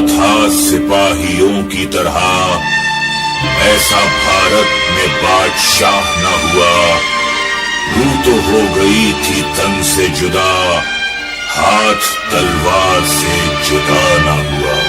था सिपाहियों की तरह, ऐसा भारत में बादशाह न हुआ। रूह तो हो गई थी तन से जुदा, हाथ तलवार से जुदा न हुआ।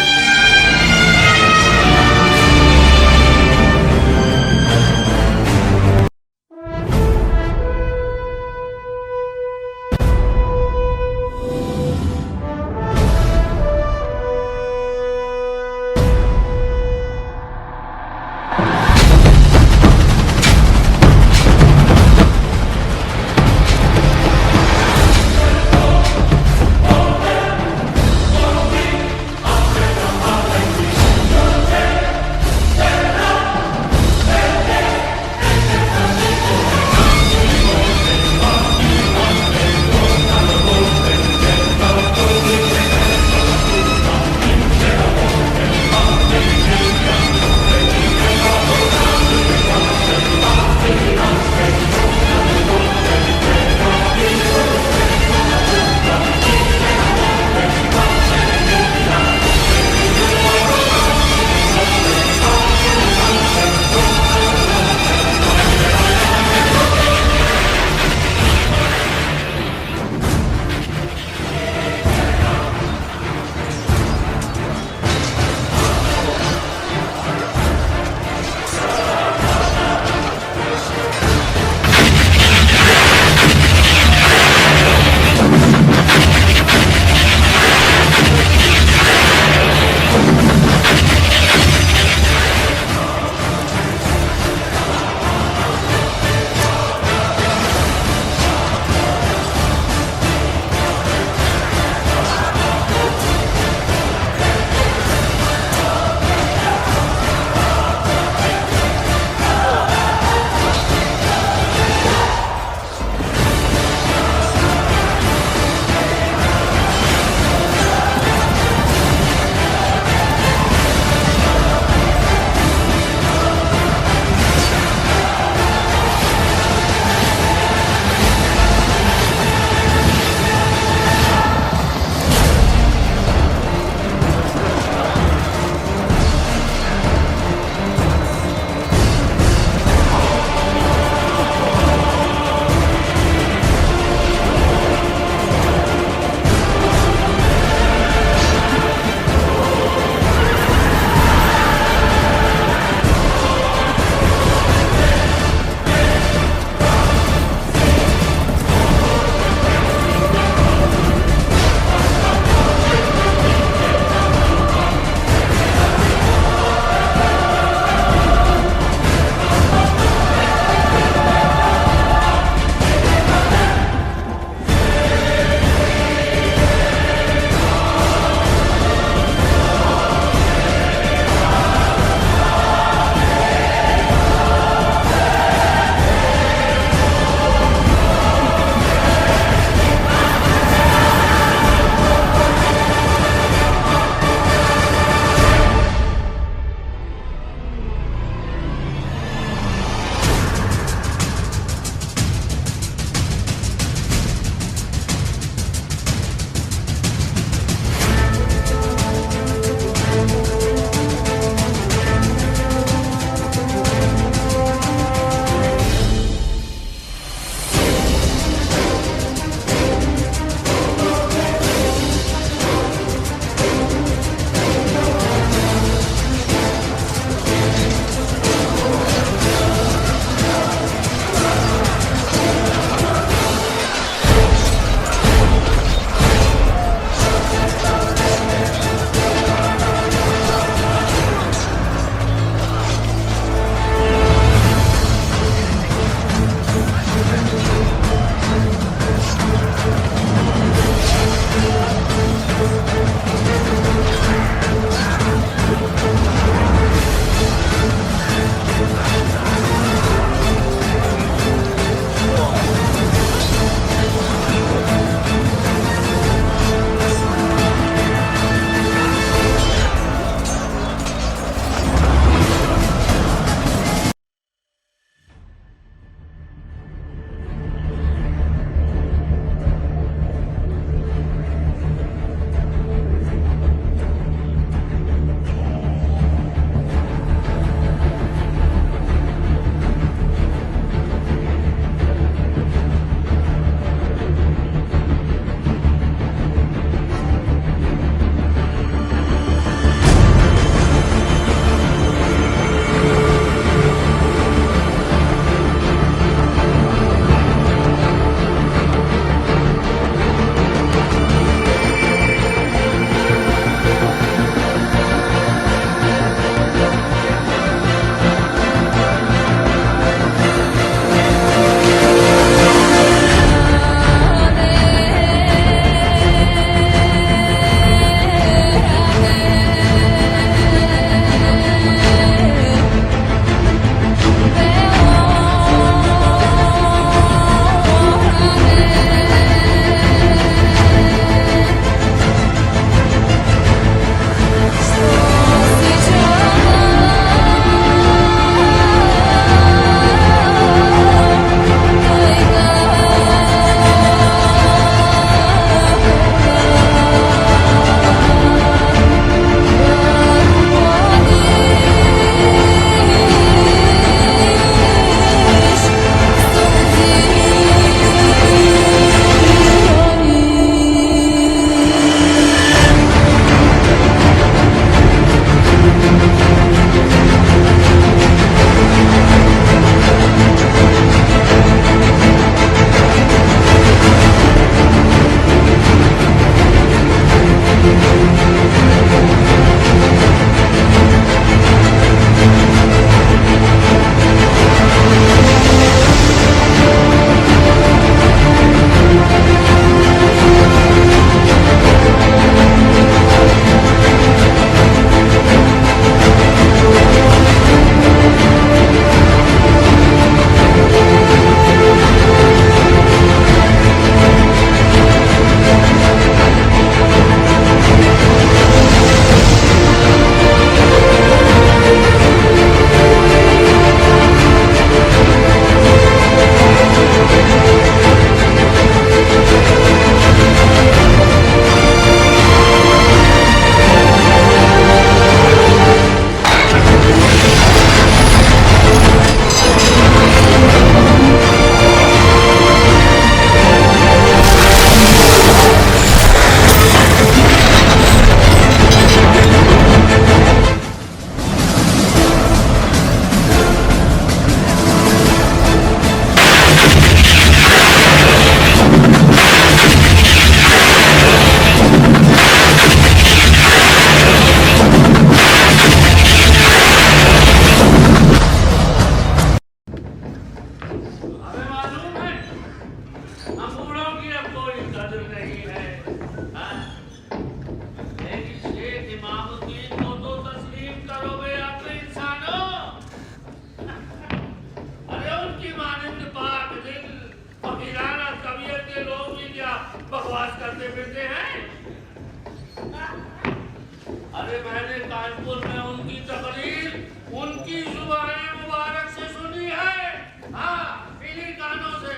अरे मैंने कानपुर में उनकी तकरीर उनकी जुबान मुबारक से सुनी है। हाँ, इन्हीं कानों से।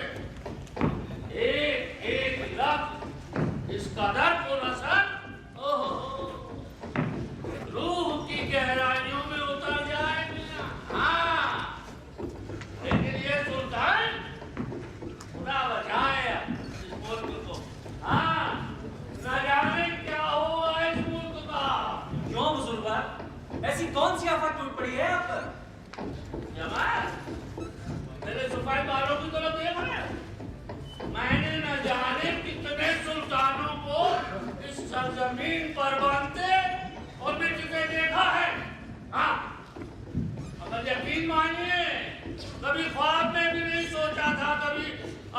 एक एक लफ्ज इस कदर पुरअसर, ओहो, रूह की गहराइयों में उतर जाए मियां। हाँ, लेकिन ये सुल्तान खुदा बचाए इस मुल्क को। हाँ, न जाने क्या हुआ इस मुल्क का। क्यों बुजुर्ग, ऐसी कौन सी आफत टूट पड़ी है आप पर? जमाल, मेरे सफाई बालों की तरफ देख रहे हैं। मैंने न जाने कितने सुल्तानों को इस सरजमीन पर बांधते और बेचते देखा है। हाँ, अगर यकीन मानिए, कभी ख्वाब में भी नहीं सोचा था कभी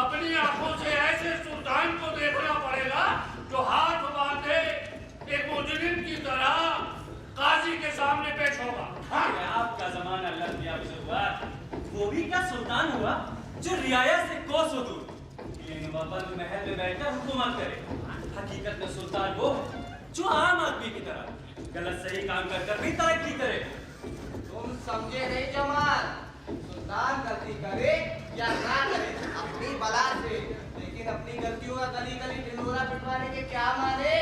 अपनी आंखों से ऐसे सुल्तान को देखना पड़ेगा जो हाथ बांधे एक मुजरिम की तरह काजी के सामने पेश होगा। हाँ? आपका जमाना लग गया बुजुर्ग। वो भी क्या सुल्तान हुआ जो रियाया से कोसों दूर बंद महल में बैठकर हुकूमत करे। हकीकत में सुल्तान वो है जो आम आदमी की तरह गलत सही काम कर भी तरक्की करे। तुम समझे नहीं जमाल, सुल्तान गलती करे या ना करे अपनी बला से, लेकिन अपनी गलतियों का गली गली ढिंढोरा पिटवाने के क्या माने।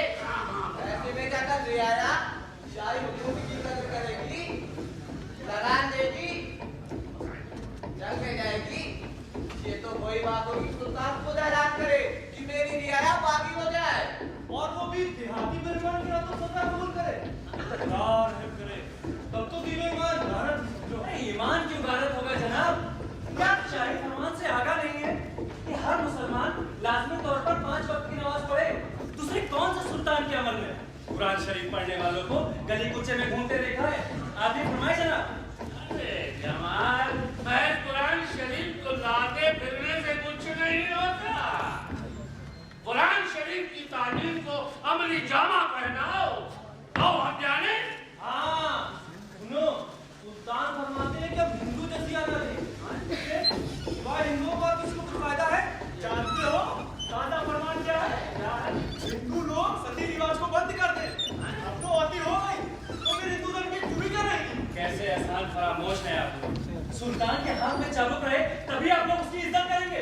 ऐसे में जाकर रियाया शाही हुकूमत की कदर करेगी, लगान देगी, जंग में जाएगी। ये तो वही बात होगी सुल्तान खुद ऐलान करे कि मेरी रियाया बागी हो जाए, और वो भी देहाती मेहमान के तो सदा कबूल करे। करे तब तो दिलो ईमान गारत। ईमान क्यों गारत होगा जनाब? क्या शाही फरमान से आगा नहीं है कि हर मुसलमान लाजमी तौर पर 5 वक्त की नमाज पढ़े? दूसरे कौन सा सुल्तान के अमल में कुरान शरीफ पढ़ने वालों को गली कुचे में घूमते देखा है? आप ही फरमाए जनाब। अरे जमाल, मैं कुरान शरीफ को लाते फिरने से कुछ नहीं होता। कुरान शरीफ की तालीम को अमली जामा पहनाओ। आओ हम जाने। हाँ, सुनो, सुल्तान फरमाते हैं कि अब हिंदू जैसी आना है। हिंदुओं का किसी को कुछ फायदा है? जानते हो ताजा फरमान क्या है? हिंदू लोग सती रिवाज को बंद कर दे। अब तो आती हो गई, तो फिर हिंदू धर्म की खूबी क्या रहेगी? कैसे एहसान फरामोश है आप। सुल्तान के हाथ में चाबुक रहे तभी आप लोग उसकी इज्जत करेंगे।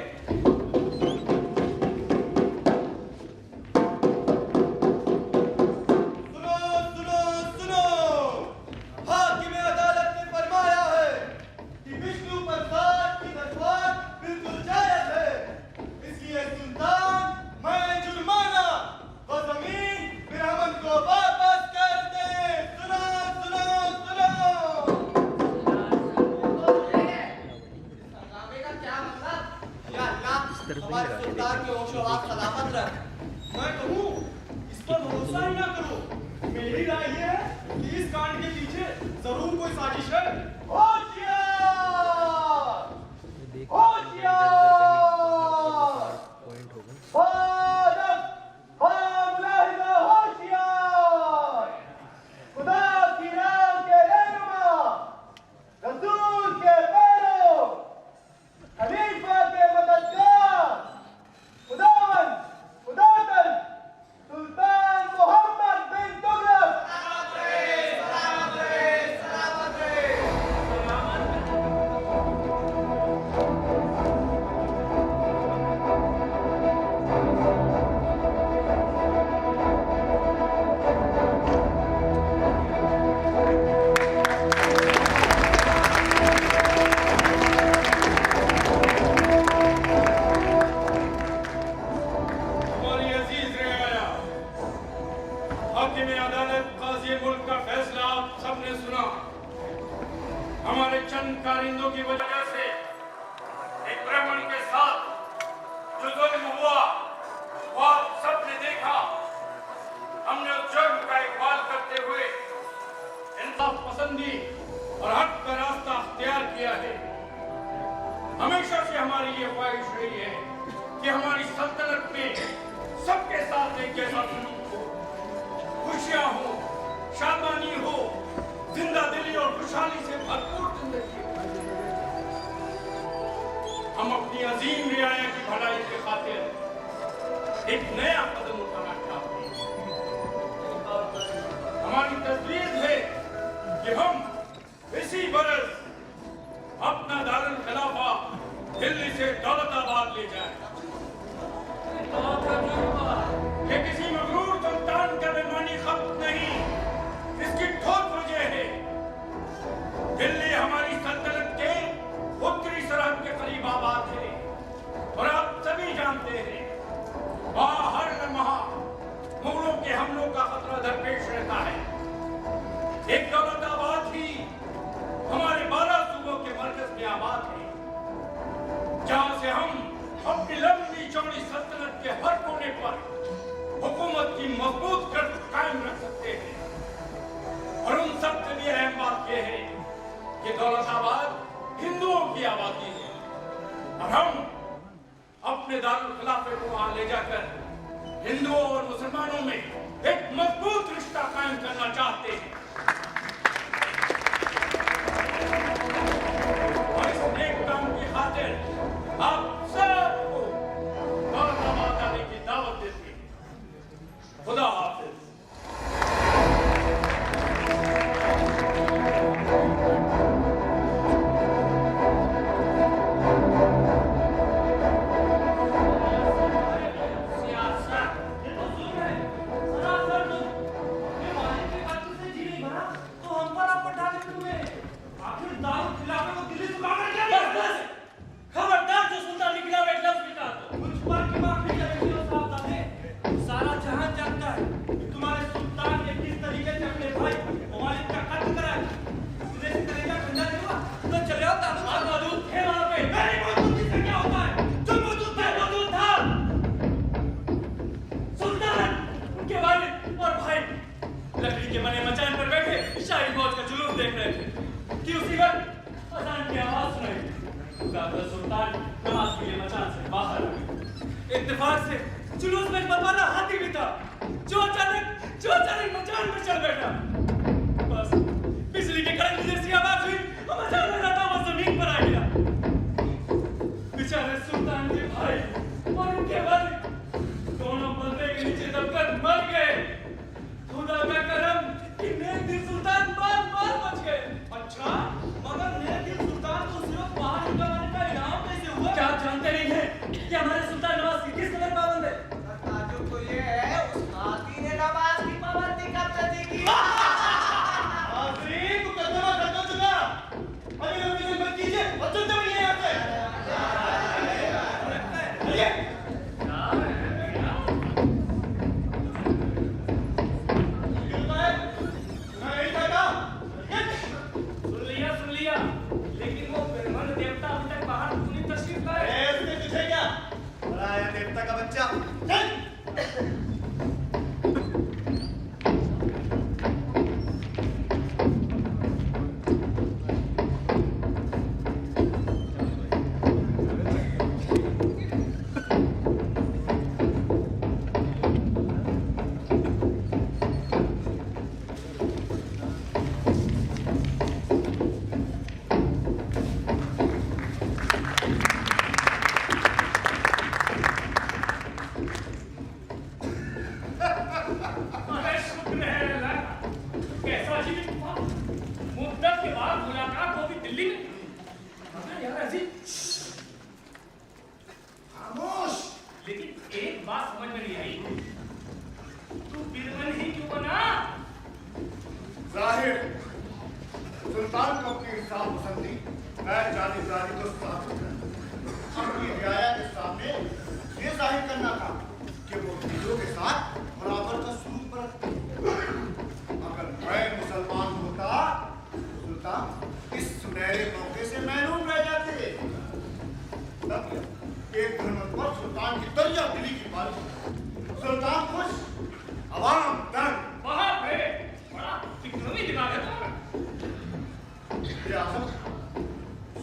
एक नया कदम उठाना चाहते हैं। हमारी कि हम इसी बरस अपना दारुल खिलाफा दिल्ली से दौलताबाद ले जाए। ये किसी मगरूर सुल्तान का बेईमानी खत नहीं, इसकी ठोस वजह है दिल्ली हमारी सल्तनत के उत्तरी सरहद के करीब आबाद है और आप सभी जानते हैं वहां हर लम्हा मुगलों के हमलों का खतरा दरपेश रहता है। एक दौलताबाद ही हमारे 12 सूबों के मरकज में आबाद है, जहां से हम अपनी लंबी चौड़ी सल्तनत के हर कोने पर हुकूमत की मजबूत गर्द कायम रख सकते हैं। और उन सबसे भी अहम बात यह है कि दौलताबाद हिंदुओं की आबादी है और हम अपने दारुल खिलाफे को वहां ले जाकर हिंदुओं और मुसलमानों में एक मजबूत रिश्ता कायम करना चाहते हैं। और इस नेक काम की खातिर आप सबको दौलताबाद आने की दावत देते हैं। खुदा हाफिज। खबरदार जो सुल्तान निकला हुआ एक लफ्ज भी कहा तो मुझ पर की माफी करेंगे और साहब दादे सारा जहां जानता है कि तुम्हारे सुल्तान ने किस तरीके से अपने भाई ममालिक का कत्ल करा है। तुम्हें इस तरीका ठंडा नहीं हुआ तो चले आओ दादू। आप मौजूद थे वहां पे। मेरी मौजूदगी से क्या होता है? जो मौजूद था मौजूद था। सुल्तान उनके वालिद और भाई लकड़ी के बने मचान पर बैठे शाही फौज का जुलूस देख रहे थे कि उसी वक्त अजान की आवाज सुनाई। सुल्तान नमाज के लिए मचान से बाहर आ गए। इत्तेफाक से जुलूस में बरबादा हाथी भी था जो अचानक मचान में चल बैठा। बस बिजली के कड़क जैसी आवाज हुई और मचान में रहता वो जमीन पर आ गिरा। बेचारे सुल्तान के भाई और उनके वालिद दोनों बंदे के नीचे दबकर मर गए। खुदा का करम कि नेक दिल सुल्तान बार बच गए। अच्छा मगर नेक दिल सुल्तान को सिर्फ बाहर निकलवाने का इनाम कैसे हुआ? क्या आप जानते नहीं हैं कि हमारे सुल्तान नमाज की किस कदर पाबंद है? ताजुब तो ये है उस हाथी ने नमाज की पाबंदी कब से की? आफरीन मुकद्दमा कर दो चुका। अभी लोग मुझे मत कीजिए और चलते रहिए यहाँ से। चलिए। सुन लिया लेकिन वो ब्रह्मण देवता अभी तक बाहर पूरी तशरीफ लाए। उसने तुझे क्या बुलाया? देवता का बच्चा चल।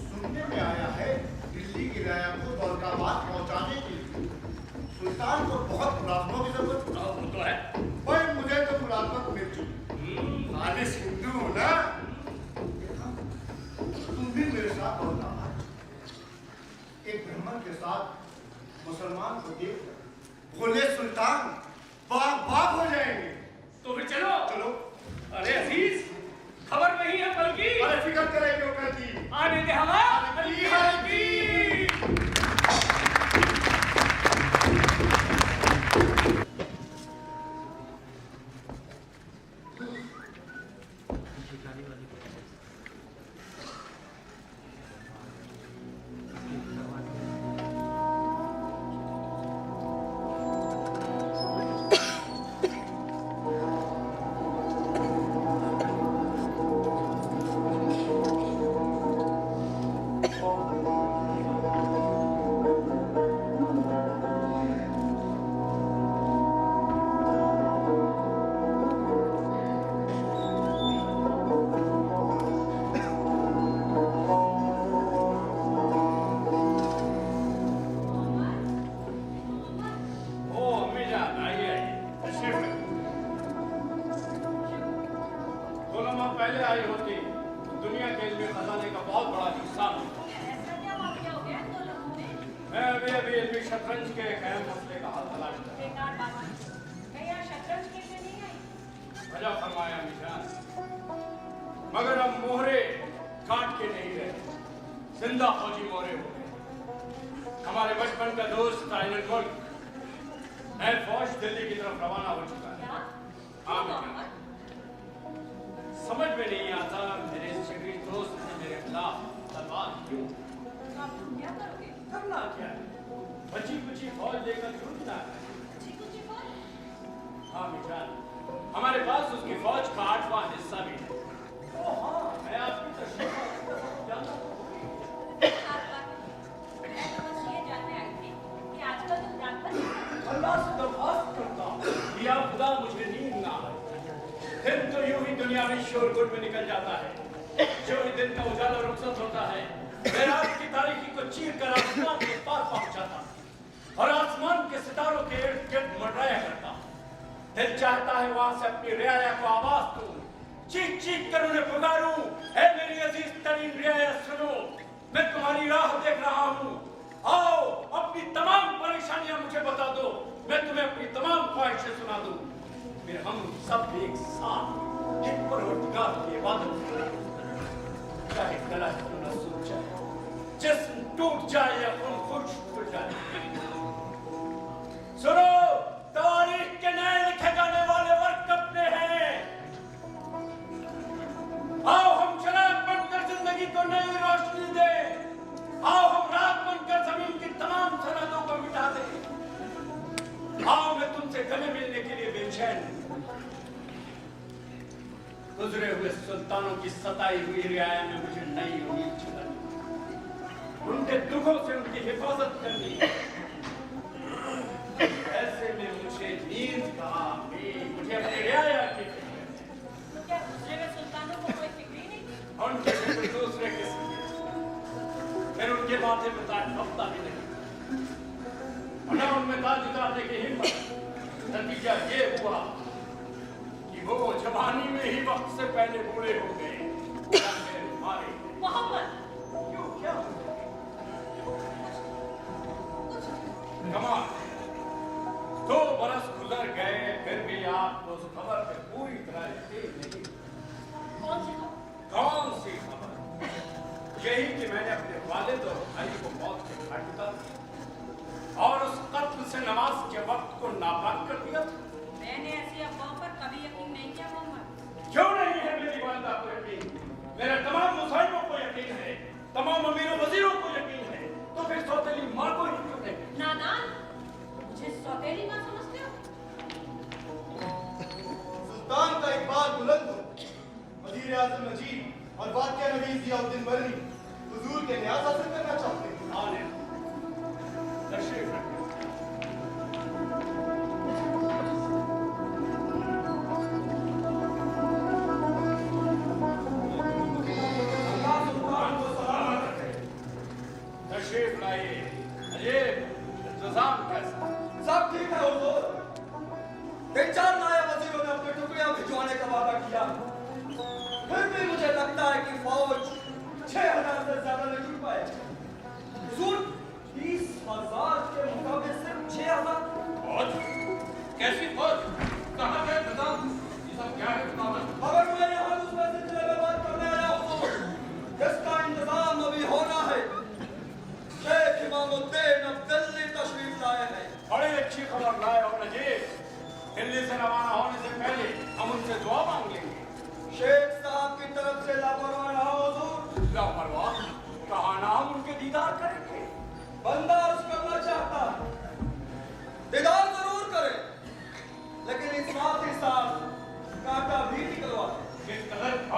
सुनने में आया है दिल्ली की राया को दौलताबाद पहुंचाने के लिए सुल्तान को बहुत मुलाजमों की जरूरत है। भाई मुझे तो मुलाजमत मिल चुकी। खालिस हिंदू हो ना, तुम भी मेरे साथ दौलताबाद एक ब्राह्मण के साथ मुसलमान को देख बोले सुल्तान बाप हो जाएंगे। तो फिर चलो। चलो। अरे अजीज खबर नहीं है ओ अम्मी जान, आइए तशरीफ रखिए। दो लम्हा पहले आई होती तो दुनिया के इल्मी खजाने का बहुत बड़ा हिस्सा मिलता। मैं अभी इल्मी शतरंज के एक अहम मसले का हल तलाश कर रहा हूं। वजह फरमाया मिजान, मगर अब मोहरे काट के नहीं रहे, जिंदा फौजी मोहरे हो गए। हमारे बचपन का दोस्त आइनल मुल्क नए फौज दिल्ली की तरफ रवाना हो चुका है। हाँ मिजान, समझ में नहीं आता मेरे जिगरी दोस्त ने मेरे खिलाफ तलवार क्यों। करना क्या है, बची कुची फौज लेकर जूझना है। हाँ मिजान, हमारे पास उसकी फौज का 8वां हिस्सा भी है। ओ हाँ, मैं आपकी तशरीफ जानता हूँ। अल्लाह से दरख्वास्त करता हूँ या खुदा मुझे नींद ना आए। दिन तो यूं ही दुनियावी शोरगुल में निकल जाता है, जो ही दिन का उजाला रुखसत होता है मैं रात की तारीकी को चीर कर आसमान के पार पहुंच जाता और आसमान के सितारों के इर्द गिर्द मंडराया करता। दिल चाहता है वहां से अपनी रियाया को आवाज दूं, चीख चीख कर उन्हें पुकारूं, ऐ मेरी अजीज तरीन रियाया सुनो, मैं तुम्हारी राह देख रहा हूँ। आओ अपनी तमाम परेशानियां मुझे बता दो, मैं तुम्हें अपनी तमाम ख्वाहिशें सुना दूं। फिर हम सब एक साथ एक परवरदिगार की इबादत करें। चाहे गला क्यों न सूख जाए, जिस्म टूट जाए या खून खुश्क हो जाए। सुनो, तारीख के नए लिखे जाने वाले वक्त अपने हैं। आओ हम चिराग बनकर जिंदगी को नई रोशनी दें। आओ हम रात बनकर जमीन की तमाम सरहदों को मिटा दें। आओ मैं तुमसे गले मिलने के लिए बेचैन हूं। गुजरे हुए सुल्तानों की सताई हुई रियाया में मुझे नई उम्मीद जगानी, उनके दुखों से उनकी हिफाजत करनी। ऐसे में मुझे नींद कहाँ आती, मुझे अपनी रियाया की तो क्या दूसरे में सुल्तानों को कोई फिक्र ही नहीं? और उनके फिक्र दूसरे के फिर उनके माथे में ताज हफ्ता भी नहीं, और न उनमें ताज उतारने की हिम्मत। नतीजा ये हुआ कि वो जवानी में ही वक्त से पहले बूढ़े हो गए, मारे। मोहम्मद, क्यों, क्या कमाल, 2 बरस गुजर गए फिर भी आपको उस खबर पे पूरी तरह यकीन नहीं। कौन सी खबर? कौन सी खबर? यही कि मैंने अपने वालिद और भाई को मौत के घाट उतार दिया और उस कत्ल से नमाज के वक्त को नापाक कर दिया था। मैंने ऐसी अफवाहों पर कभी यकीन नहीं किया मोहम्मद। क्यों नहीं है मेरी वालिदा को यकीन? मेरे तमाम मुसाहिबों को यकीन है, तमाम अमीरों वजीरों को यकीन है, तो फिर सौतेली माँ को ही क्यों नहीं? नादान, मुझे सौतेली माँ समझते हो? सुल्तान का इकबाल बुलंद हो, वजीर आजम नजीब और वाक़िया नवीस जियाउद्दीन बर्री हुजूर के न्यास हासिल करना चाहते हैं। आने तशरीफ रखें। तशरीफ लाइए। अजीब, इंतजाम कैसा? सब ठीक है हुजूर। 3-4 नायब वजीरों ने अपने टुकड़ियां भिजवाने का वादा किया, फिर भी मुझे लगता है कि फौज 6000 से ज्यादा नहीं जुट पाए। हुजूर, 20,000 के मुकाबले सिर्फ 6000। फौज? कैसी फौज? कहाँ है इंतजाम? ये सब क्या है इमामत? मगर मैं यहाँ दूसरे सिलसिले में बात करने आया हुजूर, जिसका इंतजाम अभी होना है। शेख इमामुद्दीन अब दिल्ली तशरीफ लाए हैं। बड़ी अच्छी खबर लाए हो नजीब। दिल्ली से रवाना होने से पहले हम उनसे दुआ मांग लेंगे। शेख साहब की तरफ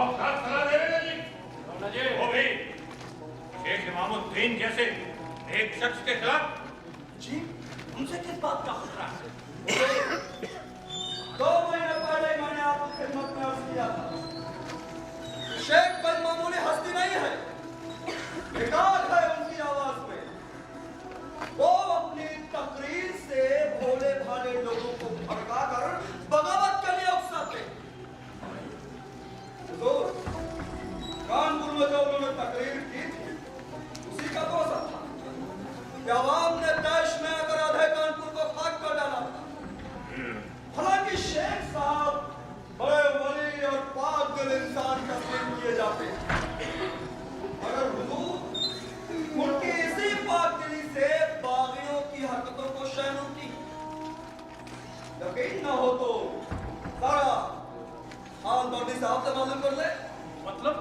खौफनाक सलाह दे रहे हैं जी। वो भी शेख इमामुद्दीन जैसे एक शख्स के खिलाफ। जी, उनसे किस बात का खतरा है? 2 महीने पहले मैंने आपकी खिदमत में अर्ज किया था, शेख कोई मामूली हस्ती नहीं है, निकाल है उनकी आवाज में। वो अपनी तकरीर से भोले भाले लोगों को भड़का कर बगावत के लिए उकसाते। हुजूर, कानपुर में जो उन्होंने तकरीर की थी, उसी का तो असर था कि अवाम ने दैश में अगर आधे कानपुर को खाक कर डाला था। हालांकि शेख साहब बड़े वली और पाक दिल इंसान तस्लीम किए जाते हैं, मगर हुजूर उनकी इसी पाक दिली से बागियों की हरकतों को शर्म की। यकीन ना हो तो सारा हाल बर्दी साहब से मालूम कर ले। मतलब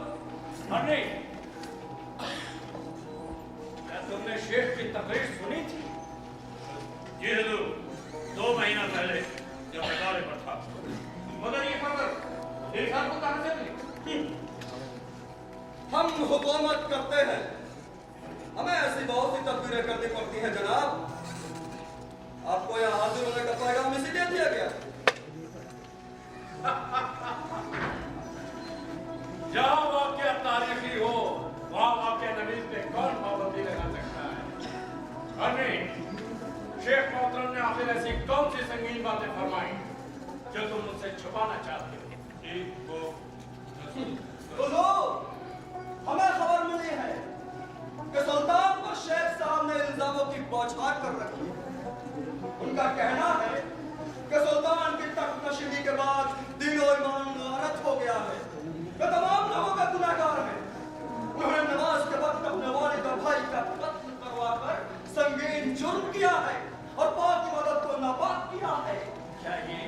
अरे क्या तुमने शेख की तकरीर सुनी थी? जी हुजूर, 2 महीना पहले जब मैं दौरे पर था। मगर ये खबर शेख साहब को कहां से मिली? हम हुकूमत करते हैं, हमें ऐसी बहुत सी तदबीरें करनी पड़ती हैं जनाब। आपको यहाँ हाजिर होने का पैगाम इसीलिए दिया गया। जहाँ वाक़या तारीखी हो वहाँ वाक़या नवीस पे कौन पाबंदी लगा सकता है? अरे शेख मोहतरम ने आखिर ऐसी कौन सी संगीन बातें फरमाई जो तुम मुझसे छुपाना चाहते हो? जी वो हुजूर, हमें खबर मिली है कि सुल्तान पर शेख साहब ने इल्जामों की बौछार कर रखी है। उनका कहना है कि सुल्तान की तख्त नशीबी के बाद दीन और ईमान गारत हो गया है, वे तमाम लोगों का गुनहगार है। उन्होंने नमाज के वक्त अपने वालिद और भाई का कत्ल करवाकर संगीन जुर्म किया है और पाक की मदद को नापाक किया है। क्या ये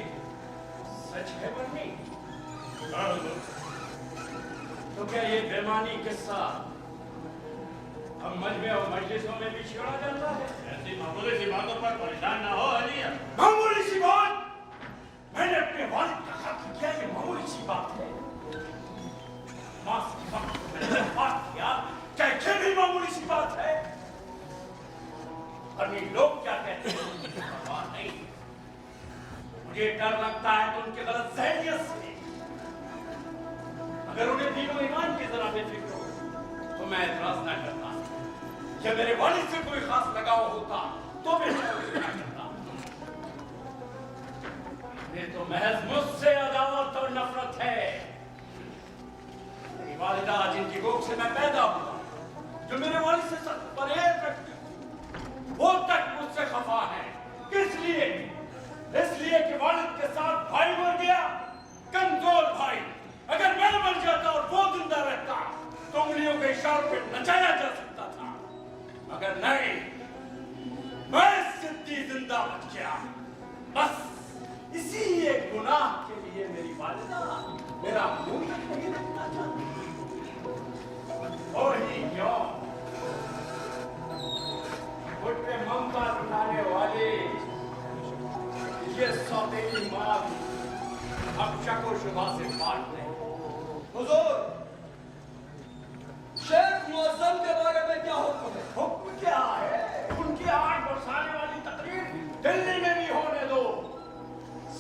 सच है बन्नी? तो क्या ये बेमानी किस्सा हम मजमे और मजलिसों में भी छिड़ा जाता है? ऐसी मामूली सी बातों पर परेशान ना हो अली। मामूली सी बात? मैंने अपने वालिद का कत्ल किया, ये मामूली सी बात है? मास के वक्त मैंने बात किया, क्या ये भी मामूली सी बात है? और ये लोग क्या कहते हैं उनकी परवाह नहीं। मुझे डर लगता है तो उनके गलत ज़हनियत से। अगर उन्हें दीन और ईमान की जरा बेफिक्र हो तो मैं एतराज ना करता। जब मेरे वालिद से कोई खास लगाव होता तो मैं ना करता। ये तो महज मुझसे अदावत और नफरत है। मेरी वालिदा जिनकी गोद से मैं पैदा हुआ, जो मेरे वालिद से सख्त परहेज रखती, वो तक मुझसे खफा है। किस लिए? इसलिए कि वालिद के साथ भाई मर गया, कमजोर भाई। अगर मैं मर जाता और वो जिंदा रहता तो उंगलियों के इशारों पे नचाया जा सकता था, मगर नहीं, मैं सिद्धी जिंदा बच गया। बस इसी एक गुनाह के लिए मेरी वालिदा मेरा मुंह तक नहीं देखना चाहती। और ही क्यों, मुझ पे ममता लुटाने वाले ये सौतेली माँ अब शक और शुबा से बात नहीं। हुजूर, शेख मुअज्जम के बारे में क्या हुक्म है? हुक्म क्या है? उनकी आग बरसाने वाली तकरीर दिल्ली में भी होने दो।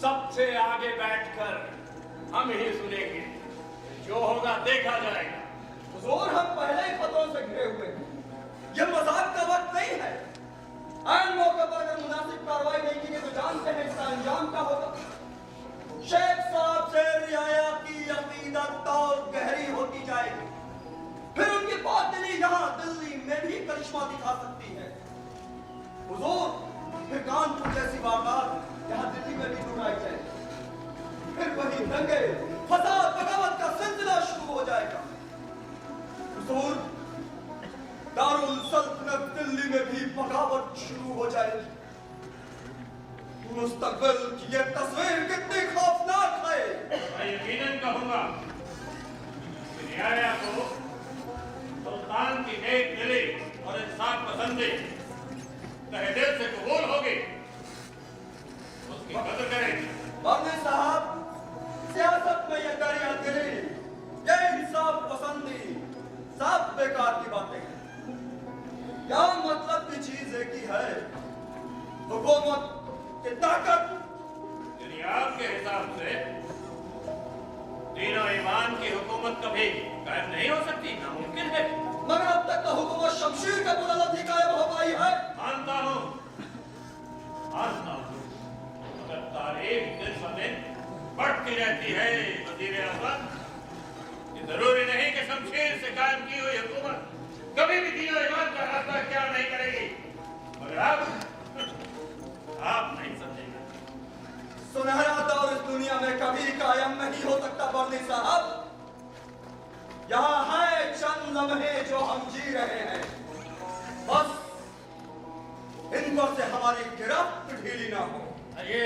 सबसे आगे बैठकर हम ही सुनेंगे, जो होगा देखा जाएगा। हुजूर, हम पहले ही खतरों से घिरे हुए हैं, ये मजाक का वक्त नहीं है। ऐन मौके पर अगर मुनासिब कार्रवाई नहीं की गई तो जानते हैं इसका अंजाम क्या होगा। शेख साहब से रियाया की अकीदत और गहरी होती जाएगी, फिर उनकी बातिली यहाँ दिल्ली में भी करिश्मा दिखा सकती है। हुजूर, फिर कानपुर जैसी वारदात यहाँ दिल्ली में भी उठाई जाएगी, फिर वही दंगे फसाद बगावत का सिलसिला शुरू हो जाएगा। हुजूर, दारुल सल्तनत दिल्ली में भी बगावत शुरू हो जाएगी। मुस्तकबिल की ये तस्वीर कितनी खौफनाक है। मैं यकीनन कहूंगा कि न्याय को सुल्तान की नेक दिली और इंसाफ पसंदी तहे दिल से कबूल होगी, उसकी कदर करेंगे। बानी साहब, सियासत में ये दरिया दिली, ये बेकार की बातें हैं। क्या मतलब की चीज एक ही है, हुकूमत की ताकत। यानी आपके हिसाब से तीनों ईमान की हुकूमत कभी कायम नहीं हो सकती, नामुमकिन है। मगर अब तक तो हुकूमत शमशीर के बुलंद ही कायम हो पाई है। मानता हूँ, मगर तारीख दिन ब दिन बढ़ती रहती है वजीर आज़म। ये जरूरी नहीं कि शमशीर से कायम की हुई हुकूमत कभी भी तीनों ईमान का रास्ता इख्तियार नहीं करेगी, मगर आप नहीं समझेंगे। सुनहरा दौर इस दुनिया में कभी कायम नहीं हो सकता बर्नी साहब। यहाँ है चंद लम्हे जो हम जी रहे हैं, बस इन पर से हमारी गिरफ्त ढीली ना हो। अरे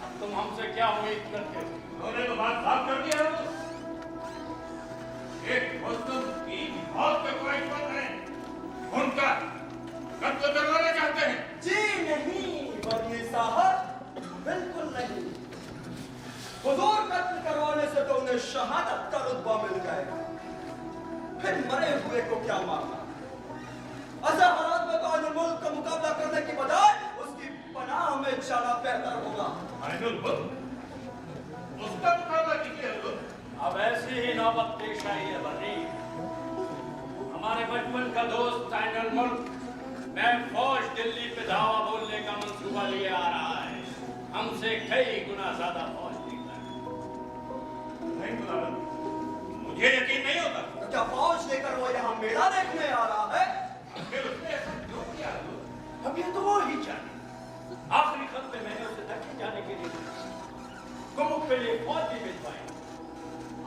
अब तुम हमसे क्या उम्मीद करते हो? उन्होंने तो बात साफ कर दिया है। एक मुस्लिम की मौत के ख्वाहिशमंद हैं, उनका कत्ल करवाना चाहते हैं। जी नहीं बर्नी साहब, बिल्कुल नहीं। हुजूर कत्ल करवाने से तो उन्हें शहादत का रुतबा मिल जाएगा, फिर मरे हुए को क्या मारना। ऐसे हालात में तो आइनुल मुल्क का मुकाबला करने की बजाय उसकी पनाह में जाना बेहतर होगा। आइनुल मुल्क? उसका मुकाबला कीजिए हुजूर। अब ऐसी ही नौबत पेश आई है बर्नी। हमारे बचपन का दोस्त आइनुल मुल्क मैं फौज दिल्ली पे धावा बोलने का मंसूबा लिए आ रहा है। हमसे कई गुना ज्यादा फौज लेकर। नहीं गुलाम, मुझे यकीन नहीं होता। तो क्या फौज लेकर वो यहाँ मेला देखने आ रहा है? फिर उसने ऐसा क्यों किया? अब ये तो वो ही जाने। आखिरी खत में मैंने उसे दक्षिण जाने के लिए कुमुक के लिए फौज भी भिजवाई।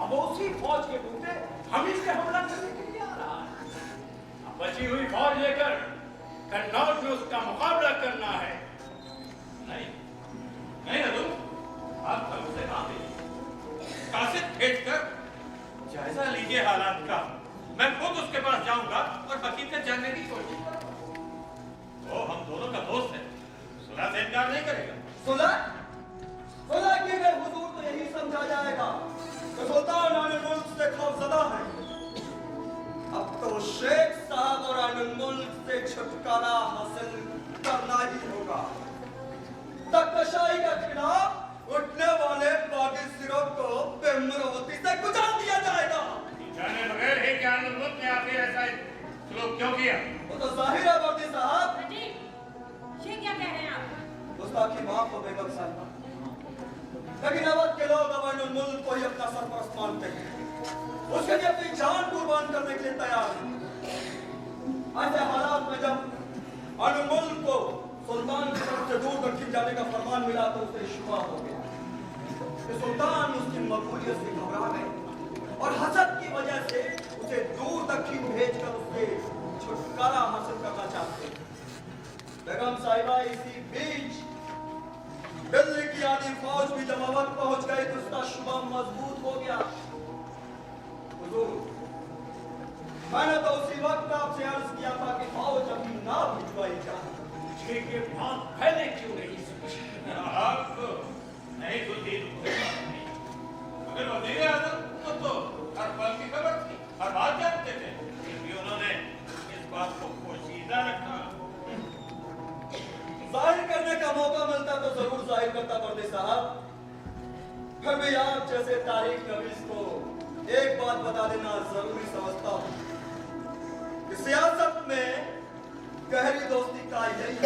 अब उसी फौज के बूते हम इस पे हमला करने के लिए आ रहा है। अब बची हुई फौज लेकर कन्नौज में उसका मुकाबला करना है। नहीं नहीं हजूर, आप कल से ना भेजिए। कासिद भेजकर जायजा लीजिए हालात का। मैं खुद उसके पास जाऊंगा और हकीकत जानने की कोशिश करूंगा। वो हम दोनों का दोस्त है, सुलह से इनकार नहीं करेगा। सुलह? सुलह के गए हुजूर तो यही समझा जाएगा कि सुल्तान आइनुल मुल्क से खौफजदा है। अब तो शेख साहब और आइनुल मुल्क से छुटकारा हासिल करना ही होगा। तख्ताशाही के खिलाफ उठने वाले बागी सिरों को बेमरवती से गुजार दिया जाएगा। जाने बगैर ही कि आइनुल मुल्क ने आखिर ऐसा सलूक क्यों किया? वो तो जाहिर है वर्दी साहब। ये क्या कह रहे हैं आप? गुस्ताखी माफ हो बेगम साहिबा, लेकिन अवध के लोग अब आइनुल मुल्क को ही अपना सरपरस्त मानते हैं, उसके लिए अपनी जान कुर्बान करने के लिए तैयार हैं। ऐसे हालात में जब आइनुल मुल्क को सुल्तान की तरफ से दूर दक्षिण जाने का फरमान मिला तो उसे शुबा हो गया कि सुल्तान उसकी मकबूलियत से घबरा गए और हसद की वजह से उसे दूर दक्षिण भेजकर उससे छुटकारा हासिल करना चाहते हैं। बेगम साहिबा, इसी बीच दिल्ली की आधी फौज भी जब अवध पहुंच गई तो उसका शुबा मजबूत हो गया। हुजूर, मैंने तो उसी वक्त आपसे अर्ज किया था कि फौज अभी ना भिजवाई जाए। के बात पहले क्यों नहीं समझी? आप नहीं सुनती अगर वजीर आज़म को तो हर पल की खबर थी, हर बात जानते थे, फिर भी उन्होंने इस बात को पोशीदा रखा। जाहिर करने का मौका मिलता तो जरूर जाहिर करता वर्दी साहब। फिर भी आप जैसे तारीख नवीस को एक बात बता देना जरूरी समझता हूँ कि सियासत में गहरी दोस्ती का यही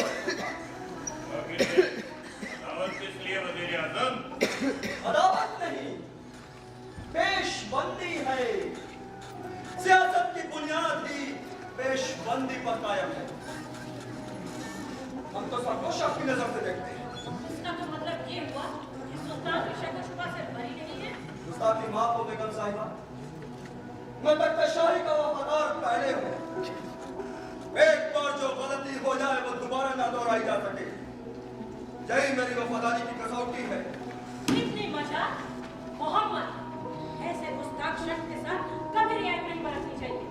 दावत किस लिए वजीर आज़म? अदावत नहीं, पेशबंदी है। सियासत की बुनियाद ही पेशबंदी पर कायम है। हम तो सबको शक की नजर से देखते हैं। इसका तो मतलब ये हुआ कि सुल्तान की शक शुबा से बरी नहीं है। गुस्ताखी माफ हो बेगम साहिबा, मैं तख्ताशाही का वफादार पहले हूँ। एक बार जो गलती हो जाए वो दोबारा ना दोहराई जा सके, यही मेरी वफादारी की कसौटी है। कितनी मजाक! मोहम्मद, ऐसे गुस्ताख शख्स के साथ कभी रियायत नहीं बरतनी चाहिए।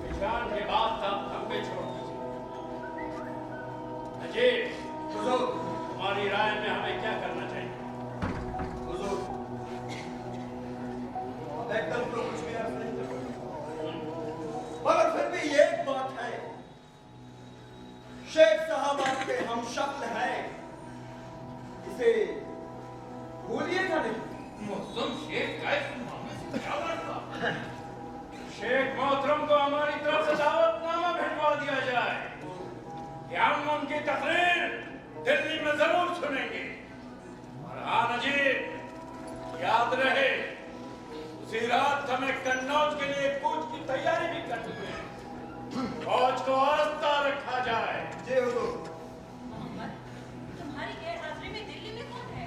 निशान के बाद आप हम पे छोड़ दीजिए। अजय, हुजूर, तुम्हारी राय में हमें क्या करना चाहिए? हुजूर, एकदम तो कुछ भी अर्ज नहीं कर सकता। शेख साहब आपके हम शक्ल हैं, इसे भूलिएगा नहीं। मौसम शेख का इस मामले से क्या वास्ता? शेख मोहतरम को हमारी तरफ से दावतनामा भिजवा दिया जाए कि हम उनकी तकरीर दिल्ली में जरूर सुनेंगे। और हाँ नजीब, याद रहे उसी रात हमें कन्नौज के लिए कूच की तैयारी भी करनी है। फौज को आस्था रखा जाए। जय हो। मोहम्मद, तुम्हारी गैरहाजिरी में दिल्ली में कौन है?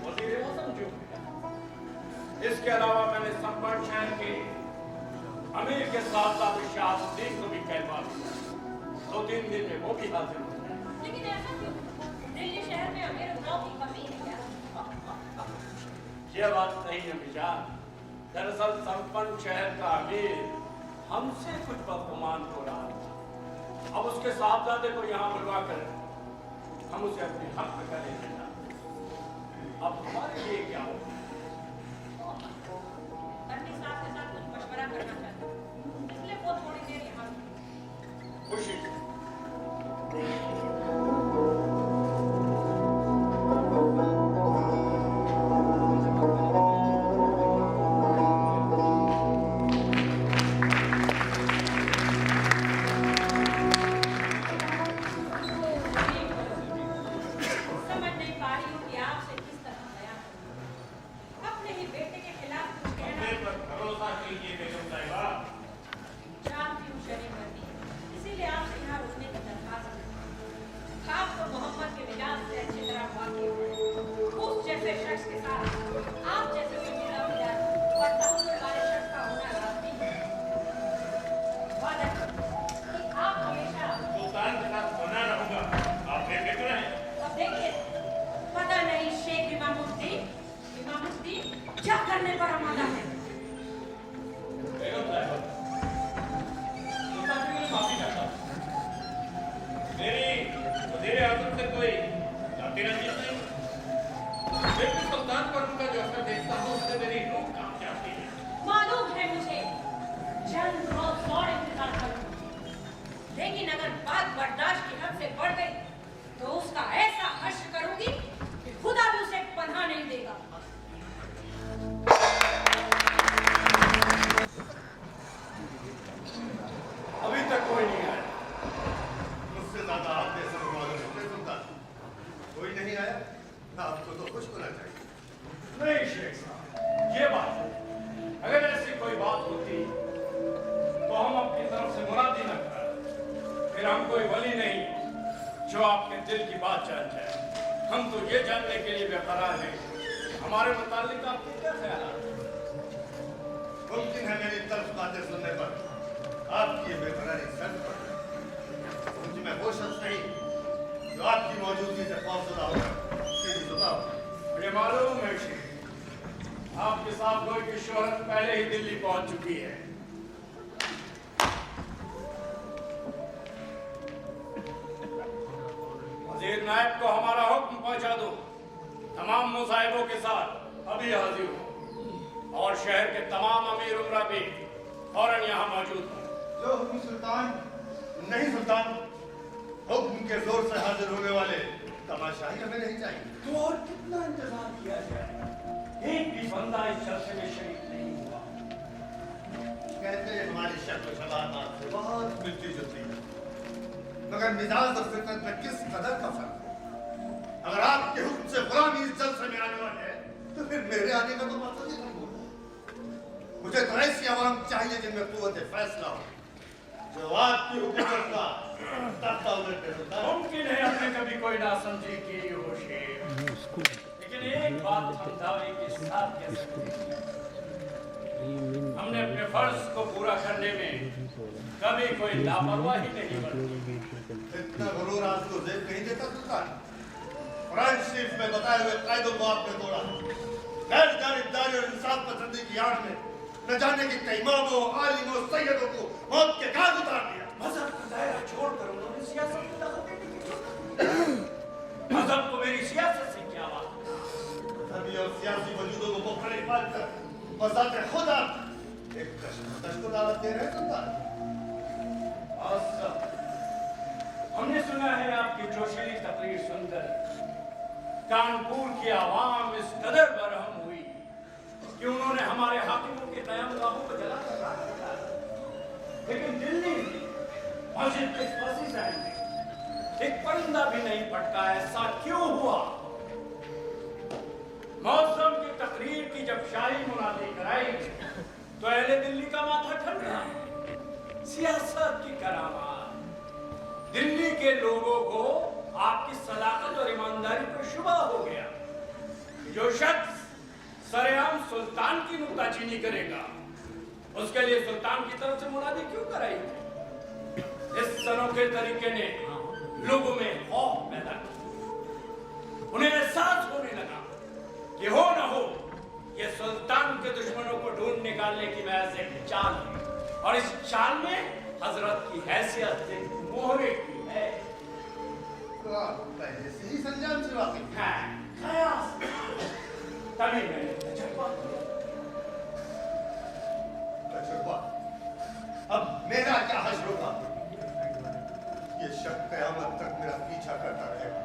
वजीर आज़म जो है। इसके अलावा मैंने संपर्क शहर के अमीर के साथ साथ शाहबुद्दीन को भी कहलवा दिया। 2-3 दिन में वो भी हाजिर हो जाए। लेकिन ऐसा क्यों? दिल्ली शहर में अमीर उमराव की कमी है क्या? ये बात नहीं है मिजान। दरअसल संपन्न शहर का अमीर हमसे कुछ बदगुमान हो रहा था। अब उसके साहबजादे को यहाँ बुलवा कर हम उसे अपने हक में करे देना। अब हमारे लिए क्या हो? कर्मी साहब के साथ कुछ मशवरा करना चाहते हैं, इसलिए वो थोड़ी देर यहाँ खुशी समझ नहीं पा रही हूँ कि आपसे किस तरह बयान करूं। अपने ही बेटे के खिलाफ कुछ कहना पर भरोसा कीजिए बेगम साहिबा। जानती हूँ शरीफ वर्दी, इसीलिए आपसे यहाँ रुकने की दरखास्त है। आप तो मोहम्मद के मिजाज से अच्छी तरह वाकिफ हैं। उस जैसे शख्स के साथ आप जैसे मीरा मिजाज और तहम्मुल वाले शख्स का होना लाज़मी है। वादा करो कि आप हमेशा सुल्तान के साथ बना रहूंगा। आप बेफिक्र हैं। अब देखिए, पता नहीं शेख इमामुद्दीन क्या करने पर आमादा है। बेगम साहिबा, सुल्तान की माफी चाहता हूं। मेरी वज़ीर आज़म से कोई जाती रंजिश नहीं। लेकिन सुल्तान पर उनका जो असर देखता हूँ उससे मेरी रूह काम जाती है। मालूम है मुझे, चंद रोज और इंतजार करूंगी, लेकिन अगर बात बर्दाश्त की हद से बढ़ गई तो उसका ऐसा हश्र करूंगी कि खुदा भी उसे पनाह नहीं देगा। अभी तक कोई नहीं आया। मुझसे ज्यादा आप जैसे मालूम होते सुल्तान। कोई नहीं आया? आपको तो खुश होना चाहिए। नहीं शेख साहब, ये बात है। अगर ऐसी कोई बात होती तो हम अपनी तरफ से मुरादी न कराते। फिर हम कोई वली नहीं जो आपके दिल की बात जान जाए। हम तो ये जानने के लिए बेकरार हैं हमारे मुतालिक आपके क्या ख्याल है? मुमकिन है मेरी तल्ख बातें सुनने पर आपकी ये बेकरारी सर्द पड़ जाए। क्योंकि मैं वो शख्स नहीं जो आपकी मौजूदगी से खौफजदा होकर सीधी जुदा हो। मुझे मालूम है शेख, आपके साथ गोई की शोहरत पहले ही दिल्ली पहुंच चुकी है। वजीर नायब को हमारा हुक्म पहुंचा दो। तमाम मुसाहिबों के साथ अभी हाजिर हो और शहर के तमाम अमीर उमरा भी फौरन यहाँ मौजूद हो। जो हुक्म सुल्तान। नहीं सुल्तान, हुक्म के जोर से हाजिर होने वाले तमाशाही हमें नहीं चाहिए। तो और कितना इंतजार किया जाए? एक भी बंदा इस जलसे में शरीक नहीं हुआ। कहते हैं हमारी शक्ल शबाब से बहुत मिलती जुलती है, मगर मिजाज और फितरत में किस कदर का फर्क है। अगर आपके हुक्म से गुलामी इस जलसे में आने वाले है तो फिर मेरे आने का तो मतलब ही नहीं होगा। मुझे तो ऐसी आवाम चाहिए जिनमें कुव्वत फैसला हो, जो आपकी हुकूमत का तख्ता उलट दे सकता है। मुमकिन है हमने कभी कोई नासमझी की हो शेर, लेकिन एक बात हम दावे के साथ कह सकते हैं, हमने अपने फर्ज को पूरा करने में कभी कोई लापरवाही नहीं बरती। इतना गुरूर आपको जेब नहीं देता सुल्तान। कुरान शरीफ में बताए हुए कायदों को आपने तोड़ा। गैर जानिबदारी और इंसाफ पसंदी की आड़ में न जाने कितने इमामों, आलिमों, सैयदों को मौत के घाट उतार दिया। मजहब का दायरा छोड़कर उन्होंने सियासत में दखल देने की कोशिश। मजहब को मेरी सियासत से क्या बात? मजहबी और सियासी वजूदों को मुखर पाल कर बजाते खुद आप एक कश्मकश को दावत दे रहे हैं सुल्तान। हमने सुना है आपकी जोशीली तकरीर सुनकर कानपुर की आवाम इस कदर बरहम हुई कि उन्होंने हमारे हाकिमों के क़यामगाहों को जला कर राख दिया। लेकिन दिल्ली मस्जिद के फांसी साहिब में एक परिंदा भी नहीं फटका। ऐसा क्यों हुआ? मौसम की तकरीर की जब शाही मुनादी कराई तो अहले दिल्ली का माथा ठंडा। सियासत की करामात। दिल्ली के लोगों को आपकी सलाकत और ईमानदारी पर शुबा हो गया। जो शख्स सरेआम सुल्तान की नुक्ताचीनी करेगा उसके लिए सुल्तान की तरफ से मुनादी क्यों कराई? इस अनोखे तरीके ने लोगों में खौफ पैदा किया। उन्हें एहसास होने लगा कि हो न हो ये सुल्तान के दुश्मनों को ढूंढ निकालने की महज एक चाल है और इस चाल में हजरत की हैसियत से मोहरे की है। तो आप पहले से ही संजाम से वाकिफ है कयास। तभी मैंने तजर्बा किया। तजुर्बा? अब मेरा क्या हश्र होगा? ये शख्स क़यामत तक मेरा पीछा करता रहेगा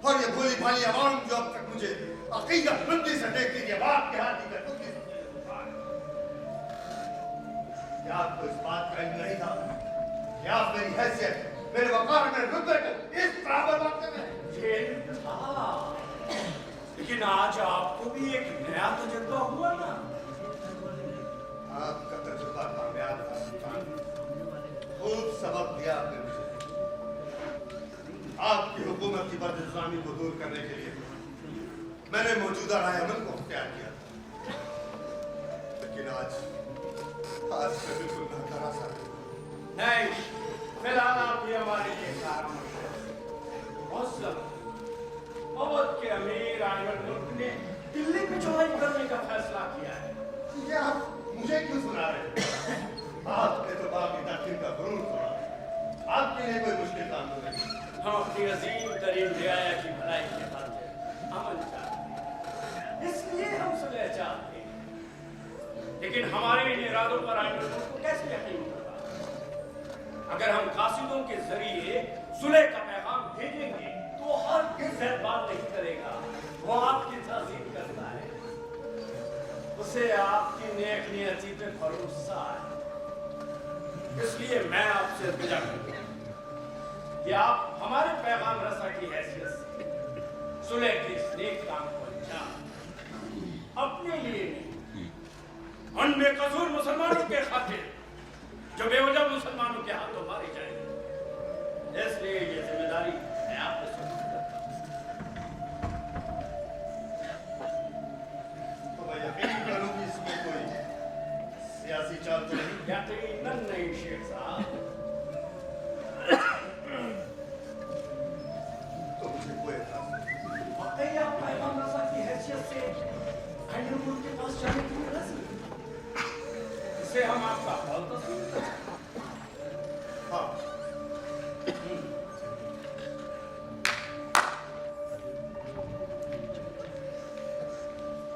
और ये भोली भाली आवाम जो अब तक मुझे अकीदतमंदी से देखती थी अब आपके हाथ ही कर दूंगी। क्या आपको इस बात का इल्म नहीं था कि आप मेरी हैसियत, मेरे वकार, मेरे रुतबे को इस बराबर बात कर रहे हैं? ये था, लेकिन आज आपको भी एक नया तजुर्बा हुआ ना। आपका तजुर्बा कामयाब था सुल्तान। खूब सबक दिया आपने मुझे। आपकी हुकूमत की बदइल्जामी को दूर करने के लिए मैंने मौजूदा राय अमल को अख्तियार किया। लेकिन आज मैं बिल्कुल नाकारा सा नहीं, फिलहाल आप ये हमारे लिए बहुत के अमीर आंगन मुल्क ने दिल्ली में चौड़ाई करने का फैसला किया है। ये आप मुझे क्यों सुना रहे हैं? आपने तो बाकी दाखिल का गुरूर सुना। आपके लिए कोई मुश्किल काम तो नहीं। हम अपनी अजीम तरीन रियाया की भलाई के खातिर अमन चाहते हैं, इसलिए हम सुलह चाहते हैं। लेकिन हमारे इन इरादों पर आंगन मुल्क को कैसे यकीन होगा? अगर हम कासिदों के जरिए सुलह का पैगाम भेजेंगे तो हर किस बात नहीं करेगा। वो आपकी ताज़ीम करता है, उसे आपकी नेक नियति पे भरोसा है। इसलिए मैं आपसे इल्तिजा करता हूं कि आप हमारे पैगाम रसा की हैसियत से सुलह के इस नेक काम को अंजाम अपने लिए नहीं, उन बेकसूर मुसलमानों के खातिर जो बेवजह मुसलमानों के हाथों मारे जाएंगे, इसलिए ये जिम्मेदारी मैं आप पे सौंप देता हूं। तो मैं यकीन करूं कि इसमें कोई सियासी चाल तो नहीं? यकीनन नहीं शेख साहब। तो मुझे कोई एतराज नहीं। वाकई आप पैगाम रसा की हैसियत से आंगन मुल्क के पास जाने की राजी हैं? इसे हम आपका फल तस्लीम करते हैं। हाँ,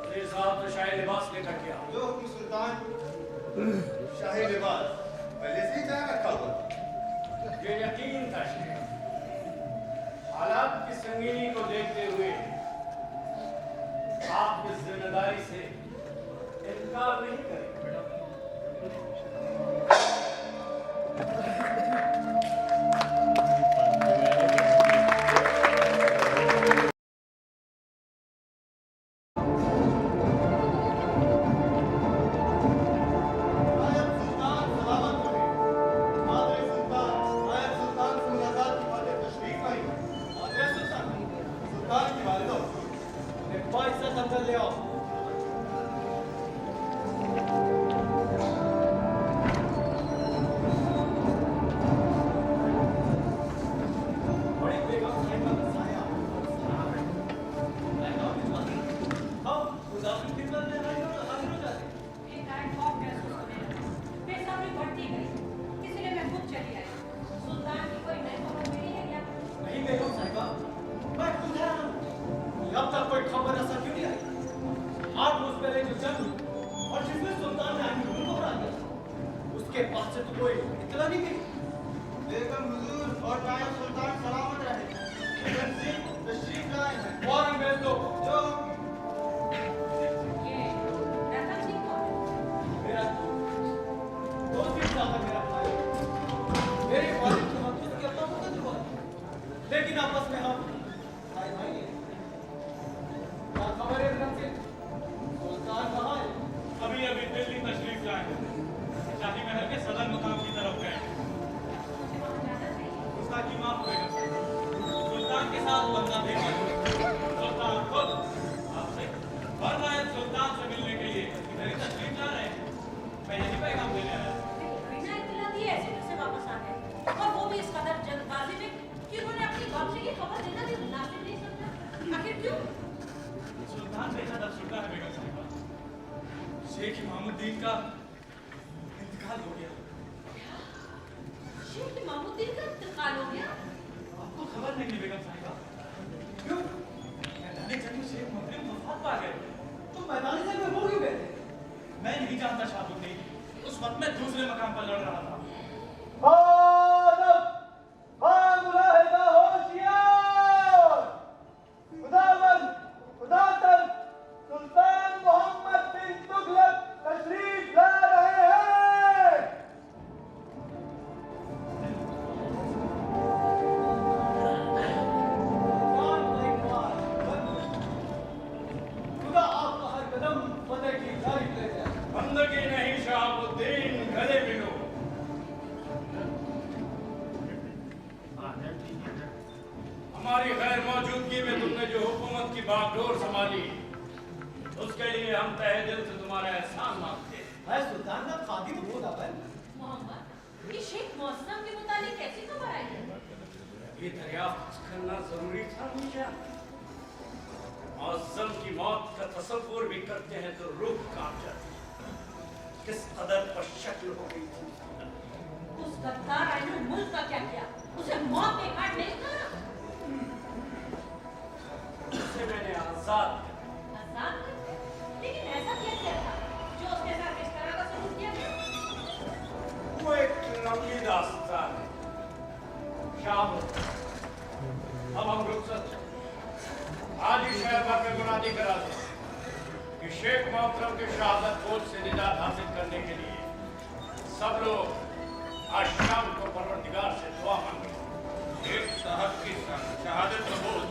अरे साहब तो शाही लिबास लेकर के आओ। जो हुक्म सुल्तान। शाही लिबास पहले से ही तैयार रखा हुआ। ये यकीन था शेख, हालात की संगीनी को देखते हुए आप इस जिम्मेदारी से इनकार नहीं करेंगे। बेगम हुजूर और नायब सुल्तान सलामत रहे। बेगम सिंह तशरीफ लाए हैं। फौरन भेज दो। जो ये रतन सिंह कौन है? मेरा दोस्त ही था मेरा भाई। मेरे वालिद की मकसूद के अपना मुकद्दर हुआ, लेकिन आपस में हम भाई भाई हैं। क्या खबर है रतन सिंह? सुल्तान कहाँ है? अभी अभी दिल्ली तशरीफ लाए हैं। शाही महल के सदर मकाम की तरफ गए हैं। मुझे वहाँ जाना चाहिए। उसका की माफ होगा। सुल्तान के साथ बंदा भेजा है। सुल्तान खुद आपसे और नायब सुल्तान से मिलने के लिए इधर ही तशरीफ ला रहे हैं। मैं यही पैगाम देने आया था। बिना इत्तला दिए ऐसे कैसे वापस आ गए? और वो भी इस कदर जल्दबाजी में कि उन्होंने अपनी वापसी की खबर देना भी मुनासिब नहीं समझा। आखिर क्यों? सुल्तान बेहद अफसरदा है बेगम साहिबा। शेख इमामुद्दीन का इंतकाल हो गया। शेख इमामुद्दीन का इंतकाल हो गया? आपको खबर नहीं है बेगम साहिबा? क्यों? मैदानी जंग में शेख मुकरिम वफात पा गए। तुम मैदानी जंग में वो क्यों गए थे? मैं नहीं जानता शाहबुद्दीन। उस वक्त मैं दूसरे मकाम पर लड़ रहा था। सुल्तान मोहम्मद बिन तुगलक तशरीफ ला रहे हैं। खुदा आपका हर कदम फतेह की तारीफ ले जाए। बंदगी नहीं शाहबुद्दीन, गले मिलो। हमारी गैर मौजूदगी में तुमने जो हुकूमत की बागडोर संभाली, उसके लिए हम तहे दिल से तुम्हारा एहसान मांगते हैं। मैं सुल्तान का खादी तो वो था पर मोहम्मद, ये शेख मौसम के मुतालिक कैसी खबर आई है? ये दरियाफ्त करना जरूरी था मुझे। मौसम की मौत का तसव्वुर भी करते हैं तो रूह कांप जाती है। किस कदर पर शक्ल हो गई थी। उस गद्दार आइनुल मुल्क का क्या किया? उसे मौत के घाट नहीं उतारा? उसे मैंने आजाद किया। आजाद कर? लेकिन ऐसा क्या किया था जो उसके साथ इस तरह का सलूक किया गया? वो एक लंबी दास्तान है। शाम अब हम रुखसत आज ही शहर भर में मुनादी करा दें कि शेख मोहतरम के शहादत बोझ से निजात हासिल करने के लिए सब लोग आज शाम को परवरदिगार से दुआ मांगे। एक साहब की शहादत का बोझ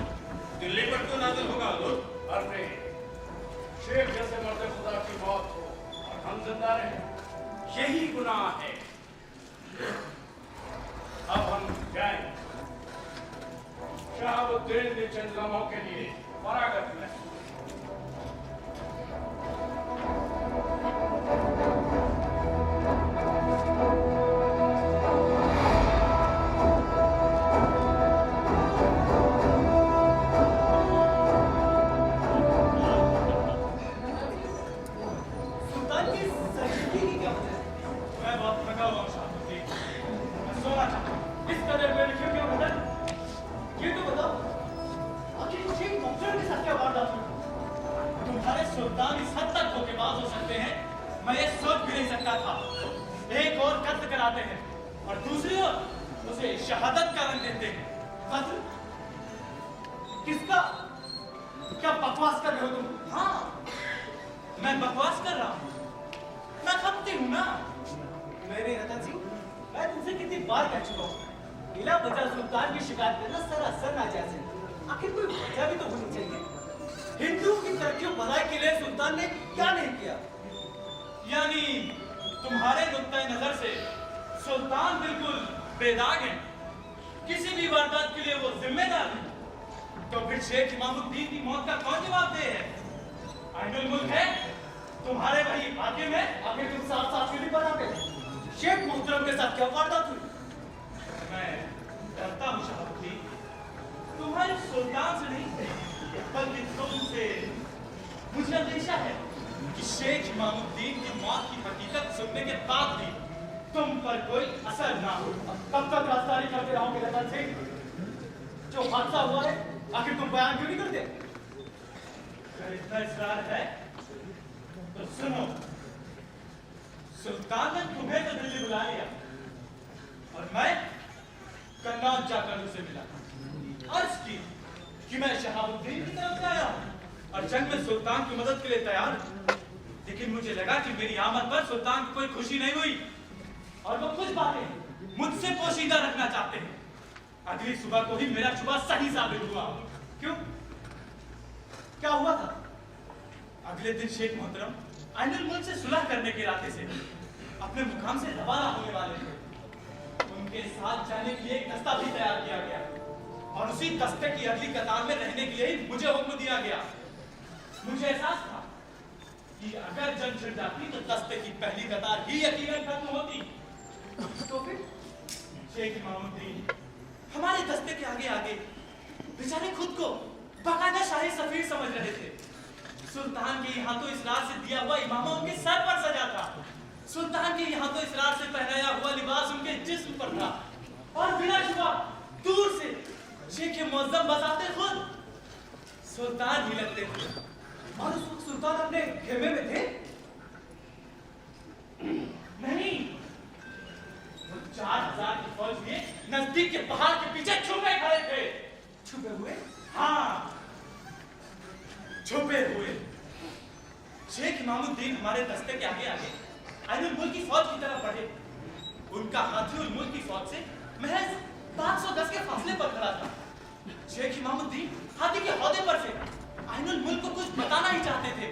दिल्ली पर क्यों नाज़िल होगा हुज़ूर? अरे शेख जैसे मर्द खुदा की मौत हो और हम जिंदा रहे, यही गुनाह है। अब हम जाएं। शहाबुद्दीन ने चंद लम्हों के लिए फरागत में सुल्तान की संजीदगी की क्या वजह है? मैं बहुत थका हुआ हूं शाहबुद्दीन। मैं सोना चाहता हूं। इस कदर मेरे क्यों क्यों बदल? ये तो बताओ, आखिर शेख मोहतरम के साथ क्या वारदात हुई? तुम्हारे सुल्तान इस हद तक धोखेबाज हो सकते हैं, मैं ये सोच भी नहीं सकता था। एक और कत्ल कराते हैं और दूसरी ओर उसे शहादत का रंग देते हैं। कत्ल? किसका? क्या बकवास कर रहे हो तुम? हाँ, मैं बकवास कर रहा हूँ। मैं खपती हूँ ना। मेरे रतन सिंह, मैं तुमसे कितनी बार कह चुका हूँ, बिला वजह सुल्तान की शिकायत करना सरासर नाजायज है। आखिर कोई वजह भी तो होनी चाहिए। हिंदुओं की तरक्की और भलाई के लिए सुल्तान ने क्या नहीं किया? यानी तुम्हारे नुक्ता नजर से सुल्तान बिल्कुल बेदाग है, किसी भी वारदात के लिए वो जिम्मेदार है। तो फिर शेख इमामुद्दीन की मौत का कौन जवाब दे है? आइनुल मुल्क है तुम्हारे वही हाकिम है। आखिर तुम साफ साफ क्यों नहीं बताते? शेख मोहतरम के साथ क्या वारदात हुई? मैं डरता हूँ शाहबुद्दीन, तुम्हारे सुल्तान से नहीं बल्कि तुमसे। मुझे अंदेशा है कि शेख इमामुद्दीन की मौत की हकीकत सुनने के बाद भी तुम पर कोई असर ना हो। कब तक रास्तारी करते रहोगे रतन सिंह? जो हादसा हुआ है, आखिर तुम बयान क्यों नहीं करते? अगर इतना इसरार है तो सुनो। सुल्तान ने तुम्हें तो दिल्ली बुला लिया और मैं कन्नौज जाकर उसे मिला। अर्ज की कि मैं शहाबुद्दीन की तरफ से आया हूँ और जंग में सुल्तान की मदद के लिए तैयार हूँ। लेकिन मुझे लगा कि मेरी आमद पर सुल्तान को कोई खुशी नहीं हुई और वो कुछ बातें मुझसे पोशीदा रखना चाहते हैं। अगली सुबह को ही मेरा शुबा सही साबित हुआ। क्यों? क्या हुआ था? अगले दिन शेख मोहतरम आइनुल मुल्क से सुलह करने के इरादे से अपने मुकाम से रवाना होने वाले थे। उनके साथ जाने के लिए एक दस्ता भी तैयार किया गया और उसी दस्ते की अगली कतार में रहने के लिए मुझे हुक्म दिया गया। मुझे एहसास था कि अगर जंग छिड़ जाती तो दस्ते की पहली कतार ही यकीनन खत्म होती। तो फिर शेख इमामुद्दीन हमारे दस्ते के आगे आगे बेचारे खुद को बाकायदा शाही सफीर समझ रहे थे। सुल्तान के यहाँ तो इसरार से दिया हुआ इमामा उनके सर पर सजा था। सुल्तान के यहाँ तो इसरार से पहनाया हुआ लिबास उनके जिस्म पर था और बिना शुबा दूर से शेख मुअज्जम बताते खुद सुल्तान ही लगते थे। और उस वक्त सुल्तान अपने खेमे में थे? नहीं, वो 4000 की फौज लिए नजदीक के पहाड़ के पीछे छुपे खड़े थे। छुपे हुए? हाँ, छुपे हुए। शेख इमामुद्दीन हमारे दस्ते के आगे आगे आइनुल मुल्क की फौज की तरफ बढ़े। उनका हाथी उल मुल्क की फौज से महज 500 गज के फासले पर खड़ा था। शेख इमामुद्दीन हाथी के हौदे पर थे। आइनुल मुल्क को कुछ बताना ही चाहते थे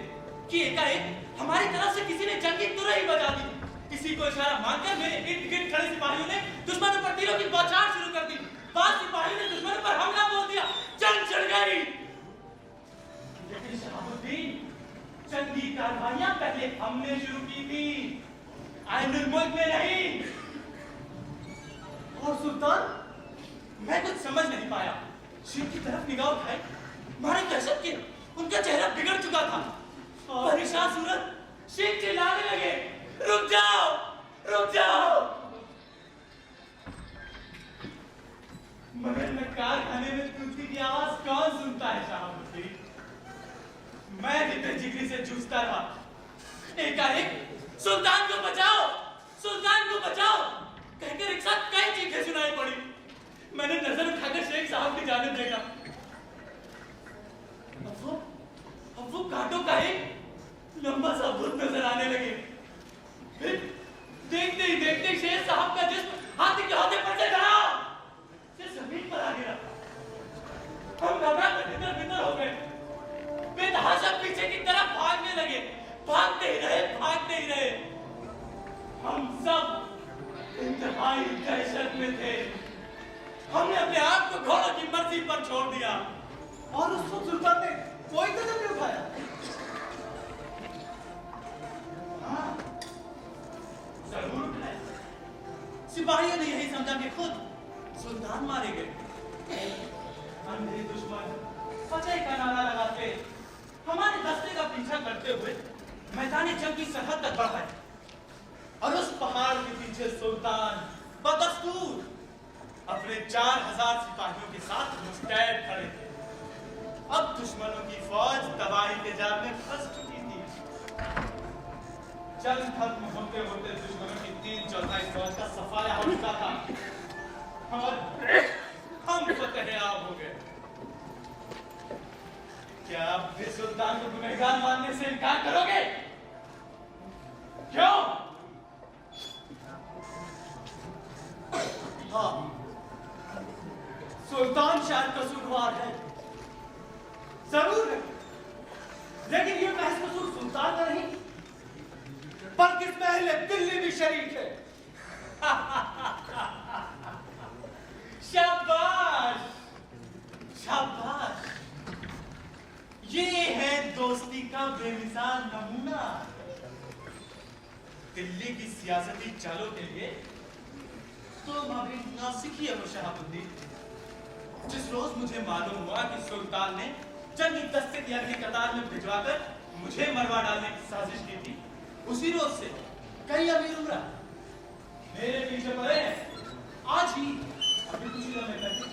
कि एकाएक हमारी तरफ से किसी ने जंगी तुरही बजा दी। इसी को इशारा मानकर मेरे इर्द गिर्द खड़े सिपाहियों ने दुश्मनों पर तीरों की बौछार शुरू कर दी। बाद सिपाहियों ने दुश्मनों पर हमला बोल दिया। जंग छिड़ गई। लेकिन शहाबुद्दीन जंगी कार्रवाइयां पहले हमने शुरू की थी, आइनुल मुल्क ने नहीं। और सुल्तान? मैं कुछ समझ नहीं पाया। शेख की तरफ निगाह उठाई, मारे दहशत के उनका चेहरा बिगड़ चुका था। परेशान सूरत शेख चिल्लाने लगे, रुक जाओ, रुक जाओ। मगर मैं कारखाने में कुत्ती की आवाज कौन सुनता है शहाबुद्दीन? मैं भी जिगरी से जूझता रहा। एकाएक सुल्तान को बचाओ, सुल्तान को बचाओ कहकर एक साथ कई चीखें सुनाई पड़ी। मैंने नजर उठाकर शेख साहब की जानिब देखा। अब वो कांटों का एक लंबा सा बुत नजर आने लगे। फिर देखते ही देखते शेख साहब का जिस्म हाथी के हौदे पर से गिरा, जमीन पर आ गिरा। हम घबरा कर भीतर हो गए। बेतहाशा पीछे की तरफ भागने लगे। भागते ही रहे, भागते ही रहे। हम सब इंतहाई दहशत में थे। हमने अपने आप को घोड़ों की मर्जी पर छोड़ दिया। और उस वक्त सुल्तान ने कोई कदम नहीं उठाया। हाँ, जरूर उठाया। सिपाहियों ने यही समझा कि खुद सुल्तान मारे गए। अंधे दुश्मन फतेह का नारा लगाते हमारे दस्ते का पीछा करते हुए मैदानी जंग की सरहद तक बढ़ा है। और उस पहाड़ के पीछे सुल्तान बदस्तूर अपने 4000 सिपाहियों के साथ मुस्तैद खड़े थे। अब दुश्मनों की फौज तबाही के जाल में फंस चुकी थी। जंग खत्म होते होते दुश्मनों की 3/4 फौज का सफाया हो चुका था और हम फतेहाब हो गए। क्या आप भी सुल्तान को गुनहगार मानने से इनकार करोगे? क्यों? हाँ, सुल्तान शायद कसूरवार है, जरूर है, लेकिन ये महज कसूर सुल्तान का नहीं बल्कि इसमें अहले दिल्ली भी शरीक है। शाबाश, शाबाश। ये है दोस्ती का बेमिसाल नमूना। दिल्ली की सियासती चालों के लिए तुम अभी नासिक ही हो शहाबुद्दीन। जिस रोज मुझे मालूम हुआ कि सुल्तान ने जंगी दस्ते की अगली कतार में भिजवाकर मुझे मरवा डालने की साजिश की थी, उसी रोज से कई अमीर उमरा मेरे पीछे पड़े हैं। आज ही अभी कुछ ही समय पहले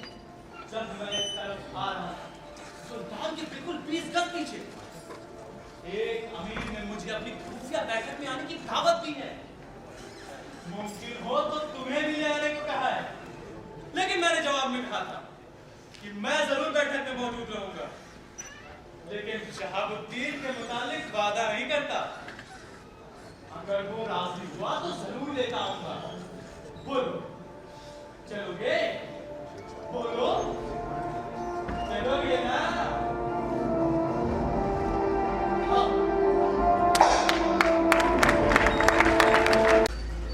जब मैं इस तरफ आ रहा था, सुल्तान के बिल्कुल 20 गज पीछे एक अमीर ने मुझे अपनी खुफिया बैठक में आने की दावत दी है। मुमकिन हो तो तुम्हें भी ले आने को कहा है, लेकिन मैंने जवाब में कहा था कि मैं जरूर बैठक में मौजूद रहूंगा, लेकिन शहाबुद्दीन के मुतालिक वादा नहीं करता। अगर वो राजी हुआ तो जरूर लेकर आऊंगा। बोलो, चलोगे? बोलो, चलोगे ना? हाँ।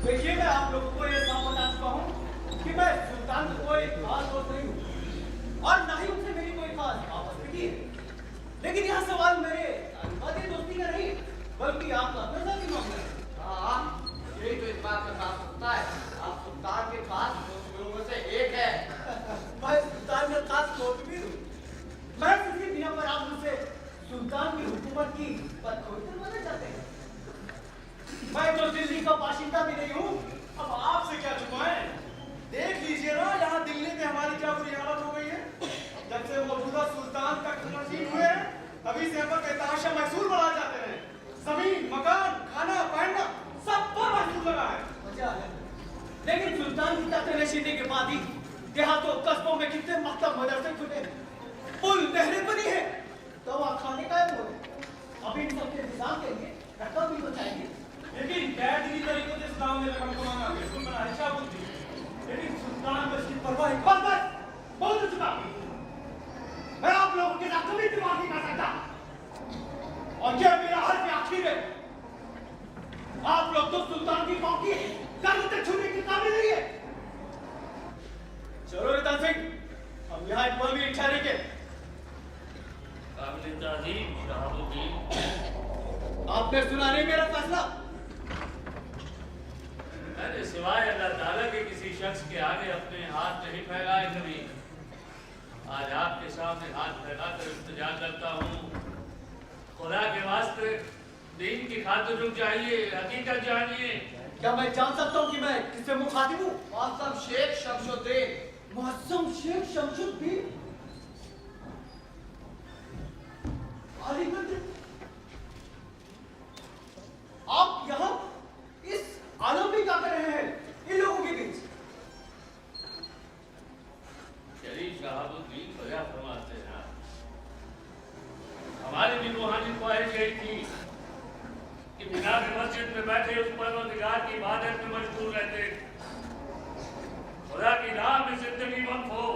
देखिए, मैं आप लोगों को ये साफ बता चुका हूँ कि मैं सुल्तान का कोई खास दोस्त नहीं हूँ और ना ही उनसे मेरी कोई खास आपत्ति है। लेकिन यहाँ सवाल मेरे ताल्लुकाती दोस्ती का नहीं, बल्कि आपका अपना जाती मामला है। हाँ, यही तो इस बात का साफ होता है। आप सुल्तान के पास दोस्तों से एक है। मैं सुल्तान का खास दोस्त भी हूँ। मैं किसी बिना पर आप मुझसे सुल्तान की हुकूमत की बदखोरी करवाना चाहते हैं। मैं तो दिल्ली का बाशिंदा भी नहीं हूँ, अब आपसे क्या छुपाएं? देख लीजिए ना, यहाँ दिल्ली में हमारी क्या बुरी हालत हो गई है। जब से मौजूदा सुल्तान तक नसीब हुए हैं, तभी से हम पर बेतहाशा महसूल बढ़ा जाते हैं। जमीन, मकान, खाना, पहनना सब पर महसूल लगा है। लेकिन सुल्तान की तख्त नशीनी के बाद ही देहातों कस्बों में कितने मकतब मदरसे खुले, पुल नहरें बनी है, दवा खाने का है। अब इन सबके इंतजाम के लिए रकम भी तो चाहिए। लेकिन गैर-दीनी तरीकों से इस्लाम ने रकम कमाना बिल्कुल मना है शहाबुद्दीन। लेकिन सुल्तान को इसकी परवाह बस बहुत हो चुका। मैं आप लोगों के साथ कभी दिमाग नहीं कर सकता और यह मेरा हर आखिर है। आप लोग तो सुल्तान की मौकी गर्दन तक छूने के काबिल नहीं है। चलो रतन सिंह, हम यहाँ एक पल भी नहीं ठहरेंगे। काबिल ताज़ीम शहाबुद्दीन, आपने सुना नहीं मेरा फैसला? मैंने सिवाय अल्लाह ताला के किसी शख्स के आगे अपने हाथ नहीं फैलाए कभी। आज आपके सामने हाथ फैलाकर इल्तिजा करता हूँ। खुदा के वास्ते दीन की खातिर रुक जाइए, हकीकत जानिए। क्या मैं जान सकता हूँ कि मैं किससे मुखातिब हूँ? मौसम शेख शमशुद्दीन। मुअज़्ज़म शेख शमशुद्दीन, आली मंदिर। आप यहाँ इस आलम में क्या कर रहे हैं इन लोगों के बीच? शरीफ शहाबुद्दीन बया फरमाते हैं, हमारी भी रूहानी ख्वाहिश यही थी कि मीनार मस्जिद में बैठे उस परवरदिगार की इबादत में मशगूल रहते, खुदा की राह में जिंदगी वक्फ हो।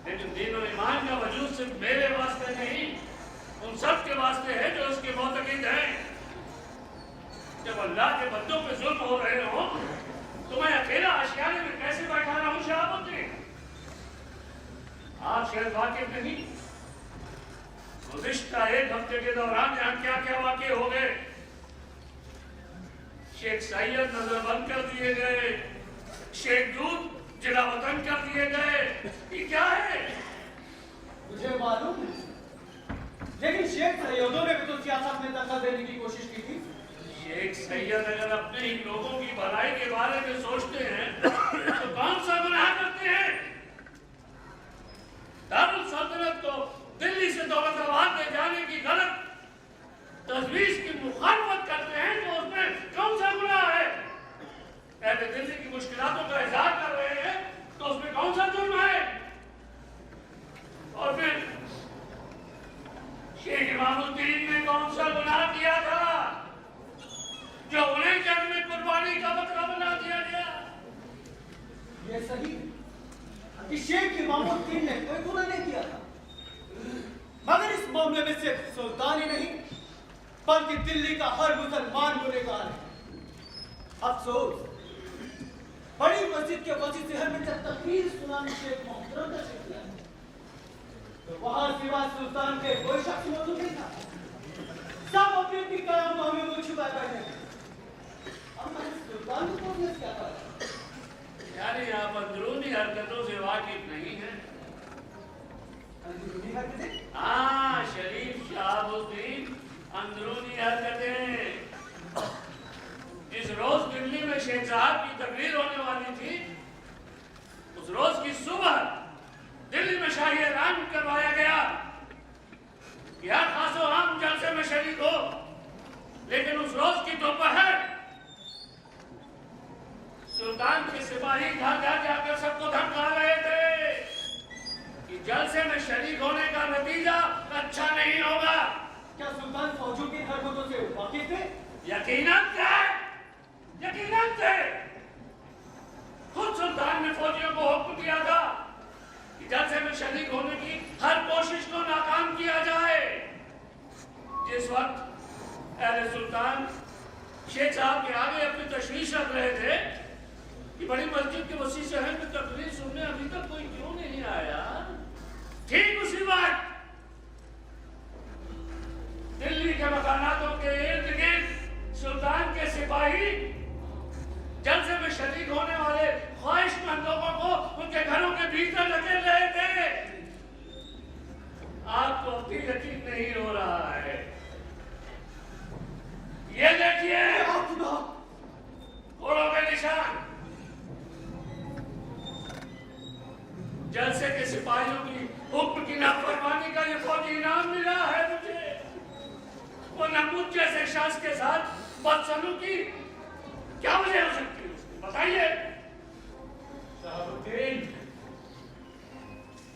लेकिन दीन और ईमान का वजूद सिर्फ मेरे वास्ते नहीं, उन सब के वास्ते है जो उसके मोतकिद हैं। जब अल्लाह के बंदों पे जुल्म हो रहे हो तो मैं अकेला आशियाने में कैसे बैठा रहूं शहाबुद्दीन? आप शायद वाकिफ नहीं, गुज़िश्ता एक हफ्ते के दौरान यहाँ क्या क्या वाक़े हो गए। शेख सैयद नजरबंद कर दिए गए, शेख दूध जिला वतन कर दिए गए, ये क्या है? मुझे मालूम है, लेकिन शेख सैयदों ने भी तो सियासत में दखल देने की कोशिश की थी। शेख सैयद अगर अपने ही लोगों की भलाई के बारे में सोचते हैं तो कौन सा गुनाह करते हैं? दारुल सल्तनत को दिल्ली से दौलताबाद ले जाने की गलत तजवीज की मुखालफत करते हैं तो उसमें कौन सा गुनाह है? पहले दिल्ली की मुश्किलातों का इजहार कर रहे हैं तो उसमें कौन सा जुर्म है? और फिर शेख इमामुद्दीन ने कौन सा गुनाह किया था जो उन्हें जंग में कुर्बानी का बदला बना दिया गया? ये सही कि शेख इमामुद्दीन ने कोई गुनाह नहीं किया था, मगर इस मामले में सिर्फ सुल्तान ही नहीं बल्कि दिल्ली का हर मुसलमान गुनहगार है। अफसोस, बड़ी मस्जिद के वजी शहर में जब तकरीर सुनाने शेख मोहतरम का शेख किया तो वहां सिवा सुल्तान के कोई शख्स मौजूद नहीं था। सब अपनी अपनी कलाम को हमें मुझ छुपा बैठे थे। अब मैं सुल्तान को क्या करा? यानी आप अंदरूनी हरकतों से वाकिफ नहीं हैं। अंदरूनी हरकतें? हाँ शरीफ शहाबुद्दीन, अंदरूनी हरकतें। जिस रोज दिल्ली में शेख साहब की तकरीर होने वाली थी उस रोज की सुबह दिल्ली में शाही ऐलान करवाया गया कि हर खासो आम जलसे में शरीक हो, लेकिन उस रोज यकीनन थे, यकीनन थे। खुद सुल्तान ने फौजियों को हुक्म दिया था कि जलसे में शरीक होने की हर कोशिश को नाकाम किया जाए। जिस वक्त अहले सुल्तान शेख साहब के आगे अपनी तशवीश रख रहे थे कि बड़ी मस्जिद के वसी शहर में तकरीर सुनने अभी तक कोई क्यों नहीं आया, ठीक उसी वक्त दिल्ली के मकानातों के इर्द गिर्द सुल्तान के सिपाही जलसे में शरीक होने वाले ख्वाहिशमंद लोगों को उनके घरों के भीतर धकेल रहे थे। आपको अभी यकीन नहीं हो रहा है। ये देखिए घोड़ों के निशान। जलसे के सिपाहियों की हुक्म की नाफरमानी का ये फौजी इनाम मिला है मुझे। वो नमूद जैसे शख्स के साथ बदसलूकी क्या वजह हो सकती है उसकी बताइए। शहाबुद्दीन,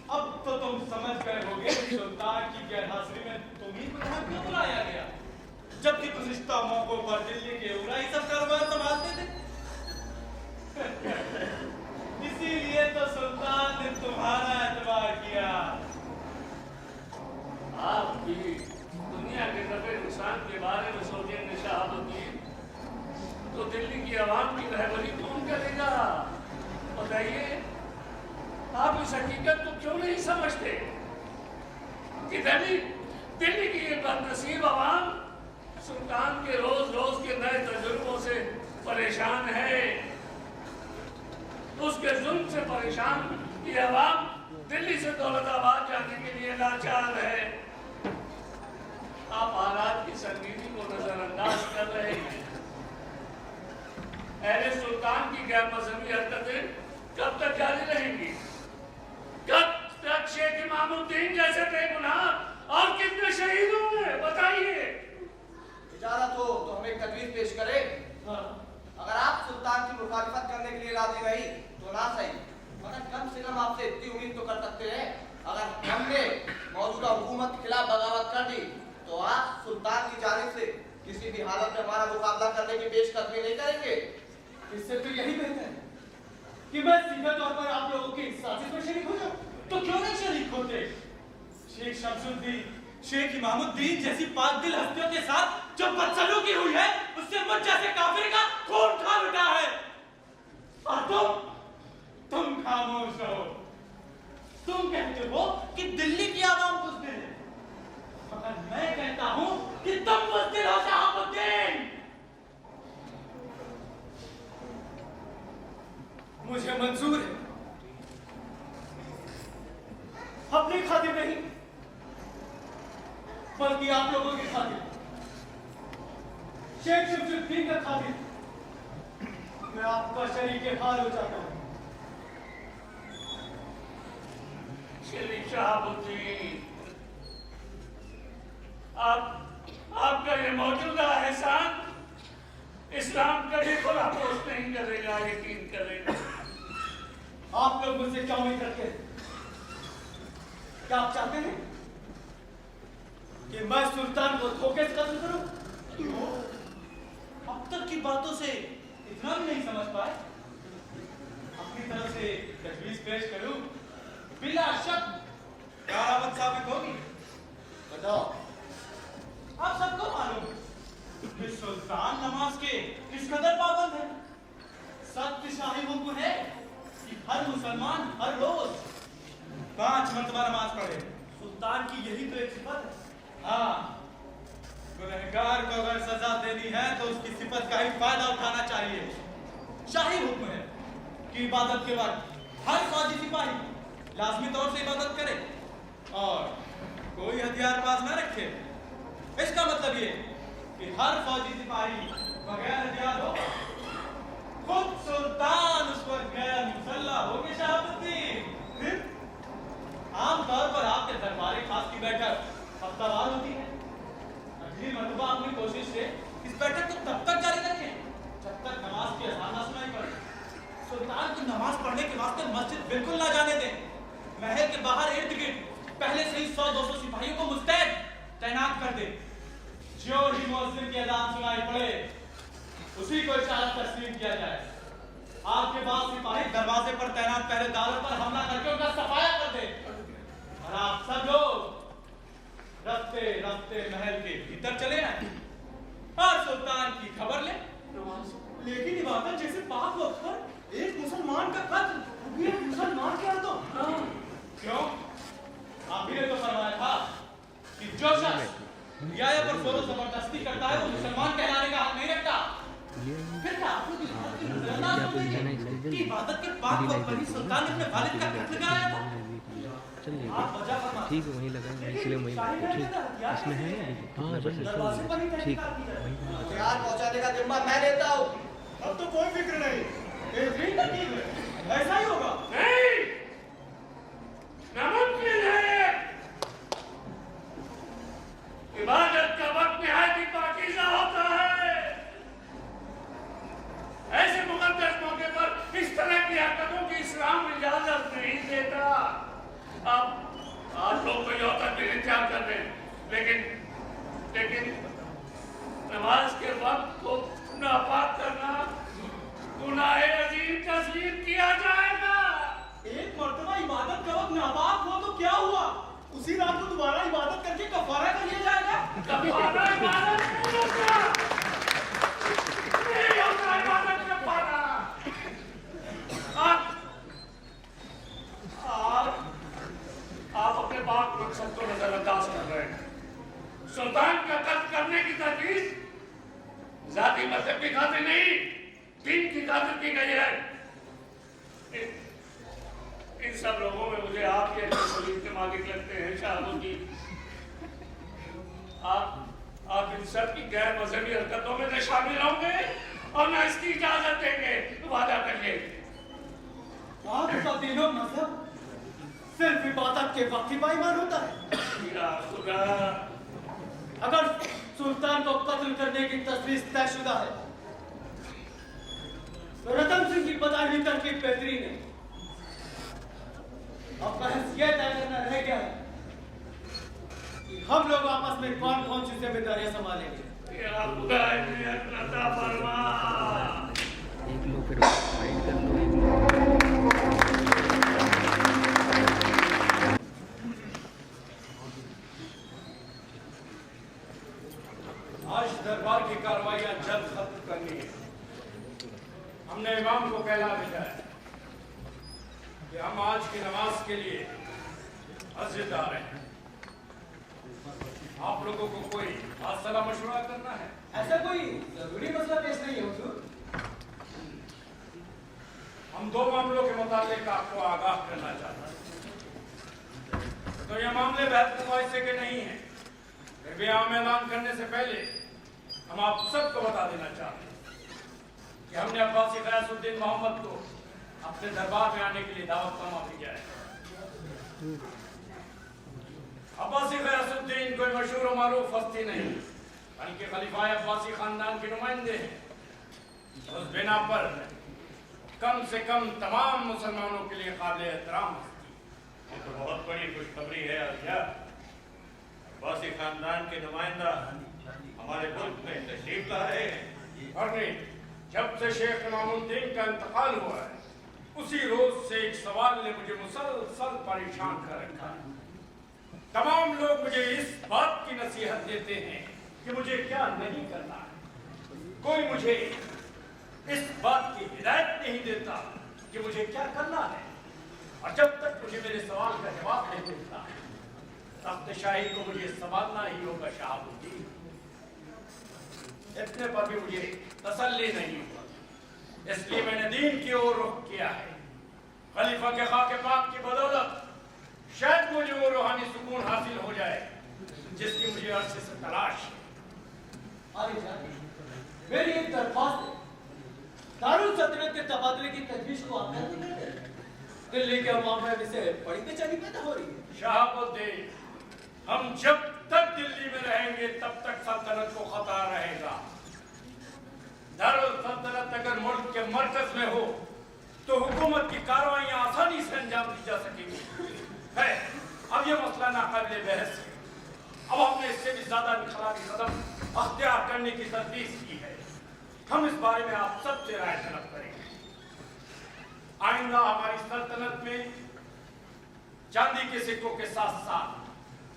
अब तो तुम समझ गए होगे कि सुल्तान की गैरहाजिरी में तुम्ही को यहाँ क्यों बुलाया गया, जबकि गुज़िश्ता मौकों पर दिल्ली के उमरा ही सब कारोबार संभालते थे। इसीलिए तो सुल्तान ने तुम्हारा एतबार किया। आप भी दुनिया के नफे नुकसान के बारे में सोचेंगे शहाबुद्दीन, तो दिल्ली की आवाम की रहबरी कौन करेगा बताइए। आप इस हकीकत को क्यों नहीं समझते कि दिल्ली की ये बदनसीब आवाम सुल्तान के रोज रोज के नए तजुर्बों से परेशान है। उसके जुल्म से परेशान ये आवाम दिल्ली से दौलताबाद जाने के लिए लाचार है। आप हालात की संगीनी को नजरअंदाज कर रहे हैं। अहले सुल्तान की गैर मजहबी हरकतें कब तक जारी रहेंगी? कब तक शेख इमामुद्दीन जैसे बेगुनाह और कितने शहीद होंगे बताइए। इजाजत हो तो हमें एक तजवीज पेश करें। अगर आप सुल्तान की मुखालिफत करने के लिए राजी नहीं तो ना सही, मगर कम से कम आपसे इतनी उम्मीद तो कर सकते हैं अगर हमने मौजूदा हुकूमत के खिलाफ बगावत कर दी तो आप सुल्तान की जानिब से किसी भी हालत में हमारा मुकाबला करने की पेशकदमी नहीं करेंगे। इससे तो यही बेहतर है कि मैं सीधे तौर पर आप लोगों की साजिश में शरीक हो जाऊं। तो क्यों नहीं शरीक होते? शेख शमसुद्दीन, शेख इमामुद्दीन जैसी पाक दिल हस्तियों के साथ जो बदसलूकी हुई है उससे मुझ जैसे काफिर का खून खा उठा है। और तुम खामोश रहो। तुम कहते हो कि दिल्ली की आवाम बुज़दिल है, मगर मैं कहता हूं कि तुम बुज़दिल हो शहाबुद्दीन। मुझे मंजूर है, अपनी खातिर नहीं बल्कि आप लोगों की खातिर, शेख शमसुद्दीन का खातिर मैं आपका शरीक हाल हो जाता हूं। शरीफ शहाबुद्दीन, आपका ये मौजूदा एहसान इस्लाम कभी फरामोश नहीं करेगा, यकीन करेगा। आप लोग मुझसे क्या उम्मीद रखते हैं? क्या आप चाहते हैं कि मैं सुल्तान को धोखे से कत्ल करूं? अब तक की बातों से इतना भी नहीं समझ पाए। अपनी तरफ से तजवीज पेश करूं, बिला शक करावत साबित होगी। बताओ। आप सबको मालूम है कि सुल्तान नमाज के किस कदर पाबंद है। सत्य शाही हुक्म है कि हर मुसलमान हर रोज 5 मरतबा नमाज पढ़े। सुल्तान की यही तो एक सिफत है। हाँ, गुनहगार को अगर सजा देनी है तो उसकी सिफत का ही फायदा उठाना चाहिए। शाही हुक्म है कि इबादत के वक्त हर फौजी सिपाही लाजमी तौर से इबादत करे और कोई हथियार पास न रखे। इसका मतलब ये कि हर फौजी सिपाही बगैर हथियार हो। खुद सुल्तान उस पर गैर मुसल्ला हो के शहाबुद्दीन। आमतौर पर आपके दरबार खास की बैठक हफ्तावार होती है। अगली मरतबा अपनी कोशिश से इस बैठक को तब तक जारी रखें जब तक नमाज की अज़ान ना सुनाई पड़े। सुल्तान को नमाज पढ़ने के वास्ते मस्जिद बिल्कुल ना जाने दें। महल के बाहर इर्द गिर्द पहले से ही 100-200 सिपाहियों को मुस्तैद तैनात कर दे। जो ही मुअज्जिन की अज़ान सुनाई पड़े पड़े उसी को इशारा तस्लीम किया जाए। आपके बाद सिपाही दरवाजे पर तैनात पहरेदारों पर हमला करके उनका सफाया कर दे और आप सब लोग रफ्ते रफ्ते महल के भीतर चले आए और सुल्तान की खबर ले। लेकिन इबादत जैसे पाक वक्त पर एक मुसलमान का कत्ल, वो भी एक मुसलमान का तो क्यों? आप ही ने तो फरमाया था कि जो शख्स रियाया पर जोर जबरदस्ती करता है वो मुसलमान कहलाने का हक नहीं रखता। फिर क्या आप लोग इबादत के पाक वक्त पर ही सुल्तान ने अपने वालिद का कत्ल कराया था? आप वजह फरमा। ठीक है, वहीं लगा है, इसलिए वहीं इसमें है ना। हाँ बस ठीक हथियार पहुंचाने का जिम्मा मैं लेता हूँ। अब तो कोई फिक्र नहीं, बेहतरीन तरकीब है, ऐसा ही होगा। नहीं, नामुमकिन है। इबादत का वक्त निहायत ही पाकीज़ा होता है। ऐसे मुकद्दस मौके पर इस तरह की हरकतों की इस्लाम इजाजत नहीं देता। अब आज लोग कोई औरत भी इंतजार कर रहे हैं, लेकिन नमाज के वक्त को नापाक करना गुनाह अजीम तस्लीम किया जाएगा। एक मर्तबा इबादत का वक्त नापाक हो तो क्या हुआ? उसी रात को दोबारा इबादत करके कफारा कर लिया जाएगा। कफारा इबादत नहीं होता। नहीं होता इबादत कफारा। आप अपने बात मकसद को नजरअंदाज कर रहे हैं। सुल्तान का कत्ल करने की तजवीज जाती मजहब की खातिर नहीं, दीन की खातिर की गई है। इन सब लोगों में मुझे आपके सलीम के मालिक लगते हैं शाहबुद्दीन। आप इन सब की गैर मजहबी हरकतों में न शामिल होंगे और न इसकी इजाजत देंगे। वादा करिए। आपका दीनो मजहब सिर्फ इबादत के वक्त ही पाईमान होता है। या खुदा, अगर सुल्तान को कत्ल करने की तजवीज तयशुदा है तो रतन सिंह की बताई हुई तरकीब बेहतरीन है। अब बहस यह तय करना रह गया है कि हम लोग आपस में कौन कौन सी जिम्मेदारियां संभालेंगे। या खुदा इन्हें अता फरमा। एक लो फिर फाइट कर लो, एक लो। आज दरबार की कार्रवाइयां जल्द खत्म करनी है। हमने इमाम को कहला भेजा है कि हम आज की नमाज के लिए मस्जिद आ रहे हैं। आप लोगों को कोई सलाह मशवरा करना है? ऐसा कोई जरूरी मसला पेश नहीं है हुजूर। हम दो मामलों के मुताबिक आपको आगाह करना चाहते हैं। तो ये मामले बहस मुआवजे के नहीं हैं। फिर भी आम ऐलान करने से पहले हम आप सबको बता देना चाहते हैं कि हमने अब्बासी गयासुद्दीन मोहम्मद को अपने दरबार में आने के लिए दावतनामा भेजा है। अब्बासी गयासुद्दीन कोई मशहूर और मारूफ हस्ती नहीं, बल्कि खलीफा अब्बासी खानदान के नुमाइंदे हैं। उस बिना पर कम से कम तमाम मुसलमानों के लिए काबिल एहतराम हस्ती। ये तो बहुत बड़ी खुशखबरी है आलिया। अब्बासी खानदान के नुमाइंदा हमारे मुल्क में तशरीफ ला रहे हैं। और नहीं, जब से शेख इमामुद्दीन का इंतकाल हुआ है उसी रोज से एक सवाल ने मुझे मुसलसल परेशान कर रखा है। तमाम लोग मुझे इस बात की नसीहत देते हैं कि मुझे क्या नहीं करना है। कोई मुझे इस बात की हिदायत नहीं देता कि मुझे क्या करना है। और जब तक मुझे मेरे सवाल का जवाब नहीं मिलता तख्त शाही को मुझे संभालना ही होगा शाहबुद्दीन। इतने पर भी मुझे तसल्ली नहीं हुआ, इसलिए मैंने दीन की ओर रुख किया है। खलीफा के खाके पाक की बदौलत शायद मुझे वो रूहानी सुकून हासिल हो जाए जिसकी मुझे अरसे से तलाश है। आगे जाके मेरी एक दरख्वास्त है, दारुल सल्तनत के तबादले की तजवीज को आप कैसे करते हैं? दिल्ली के अवाम में इसे बड़ी बेचैनी पैदा हो रही है। शाहबुद्दीन, हम जब तक दिल्ली में रहेंगे तब तक सल्तनत को खतरा रहेगा। दारुल सल्तनत अगर मुल्क के मरकज में हो तो हुकूमत की कार्रवाइयां आसानी से अंजाम दी जा सकेंगी। है, अब यह मसला नाकाबिले बहस है। अब हमने इससे भी ज्यादा इनकलाबी कदम अख्तियार करने की तजवीज की है। हम इस बारे में आप सबसे राय तलब करेंगे। आइंदा हमारी सल्तनत में चांदी के सिक्कों के साथ साथ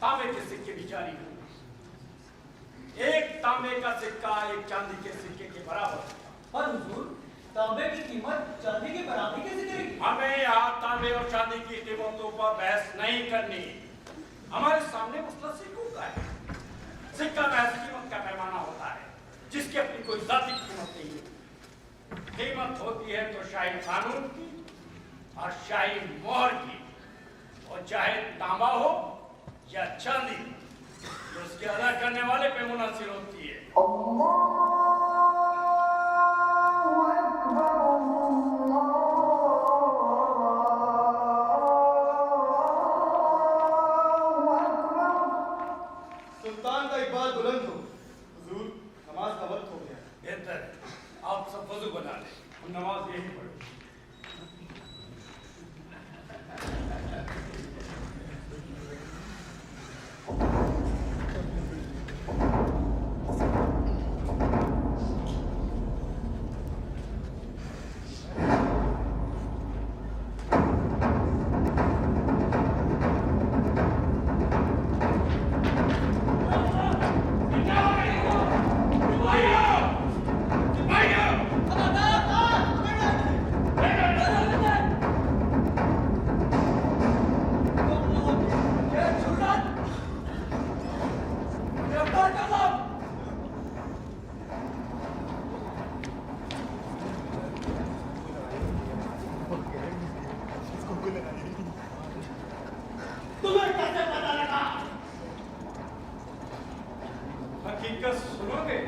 तांबे के सिक्के भी जारी होंगे। एक तांबे का सिक्का एक चांदी के सिक्के के बराबर होगा। पर हुजूर, तांबे की कीमत चांदी के बराबर कैसे करेगी? हमें यहाँ तांबे और चांदी की कीमतों पर बहस नहीं करनी। हमारे सामने मसला सिक्कों का है। सिक्का महज कीमत का पैमाना होता है, जिसकी अपनी कोई जाती कीमत नहीं है। कीमत होती है तो शाही कानून की और शाही मोहर की, और चाहे तांबा हो या चांदी, तो उसके अदा करने वाले पे मुनहसर होती है। सुल्तान का इकबाल बुलंद हो। हुजूर, नमाज का वक्त हो गया। बेहतर है आप सब वजू बना लें, हम नमाज यही पढ़ें। तुम्हें कैसे पता लगा? हकीकत सुनोगे?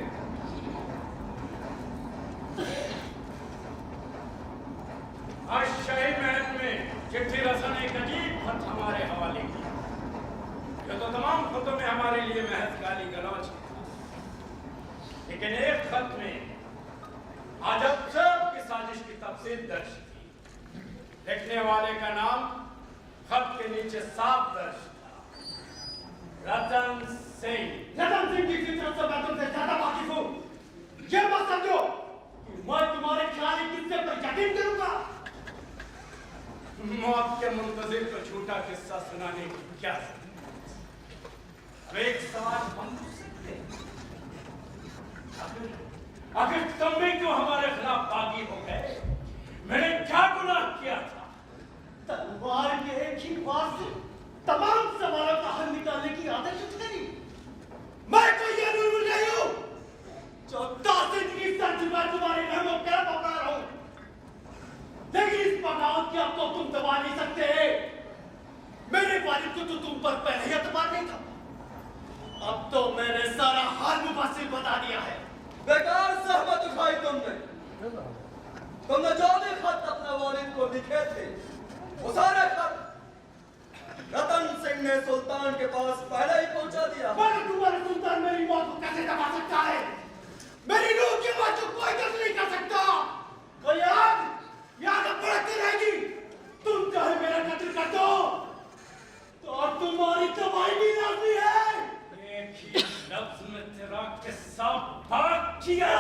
आज शाही महल में चिट्ठी रसन एक अजीब खत हमारे हवाले किया। ये तो तमाम खतों में हमारे लिए महज गाली गलौज है, लेकिन एक खत में अजब की साजिश की तफसील दर्ज थी। लिखने वाले का नाम खत के नीचे साफ दर्ज था, रतन सिंह। रतन सिंह की फितरत से मैं तुमसे ज्यादा वाकिफ हूँ। ये मत समझो कि मैं तुम्हारे ख्याली किस्से पर यकीन करूंगा। मौत के मुंतजिर को झूठा किस्सा सुनाने की क्या जरूरत? अब एक सवाल हम पूछ सकते हैं, आखिर तुम भी क्यों हमारे खिलाफ बागी हो गए? मैंने क्या गुनाह किया था? तलवार के एक ही बार से तमाम सवालों का हल निकालने की आदत तेरी। मैं कोई ये नूर नहीं हूँ जो 10 इंच की सर्दी पर तुम्हारी रहमों पे पका रहा हूँ, लेकिन इस बगावत की अब तो तुम दबा नहीं सकते। मेरे वालिद को तो तुम पर पहले ही एतबार नहीं था, अब तो मैंने सारा हाल मुफस्सिल बता दिया है। बेकार सहमत उठाई तुमने जो भी खत अपने वालिद को लिखे थे, वो सारे खत रतन सिंह ने सुल्तान के पास पहले ही पहुंचा दिया। मगर तुम्हारे सुल्तान मेरी मौत को कैसे दबा सकता है? मेरी रूह की मौत को कोई कस नहीं कर सकता। और याद बढ़ती रहेगी। तुम चाहे मेरा कत्ल कर दो तो तुम्हारी तबाही भी लाजमी है। एक ही लफ्ज में तेरा किस्सा पाक किया।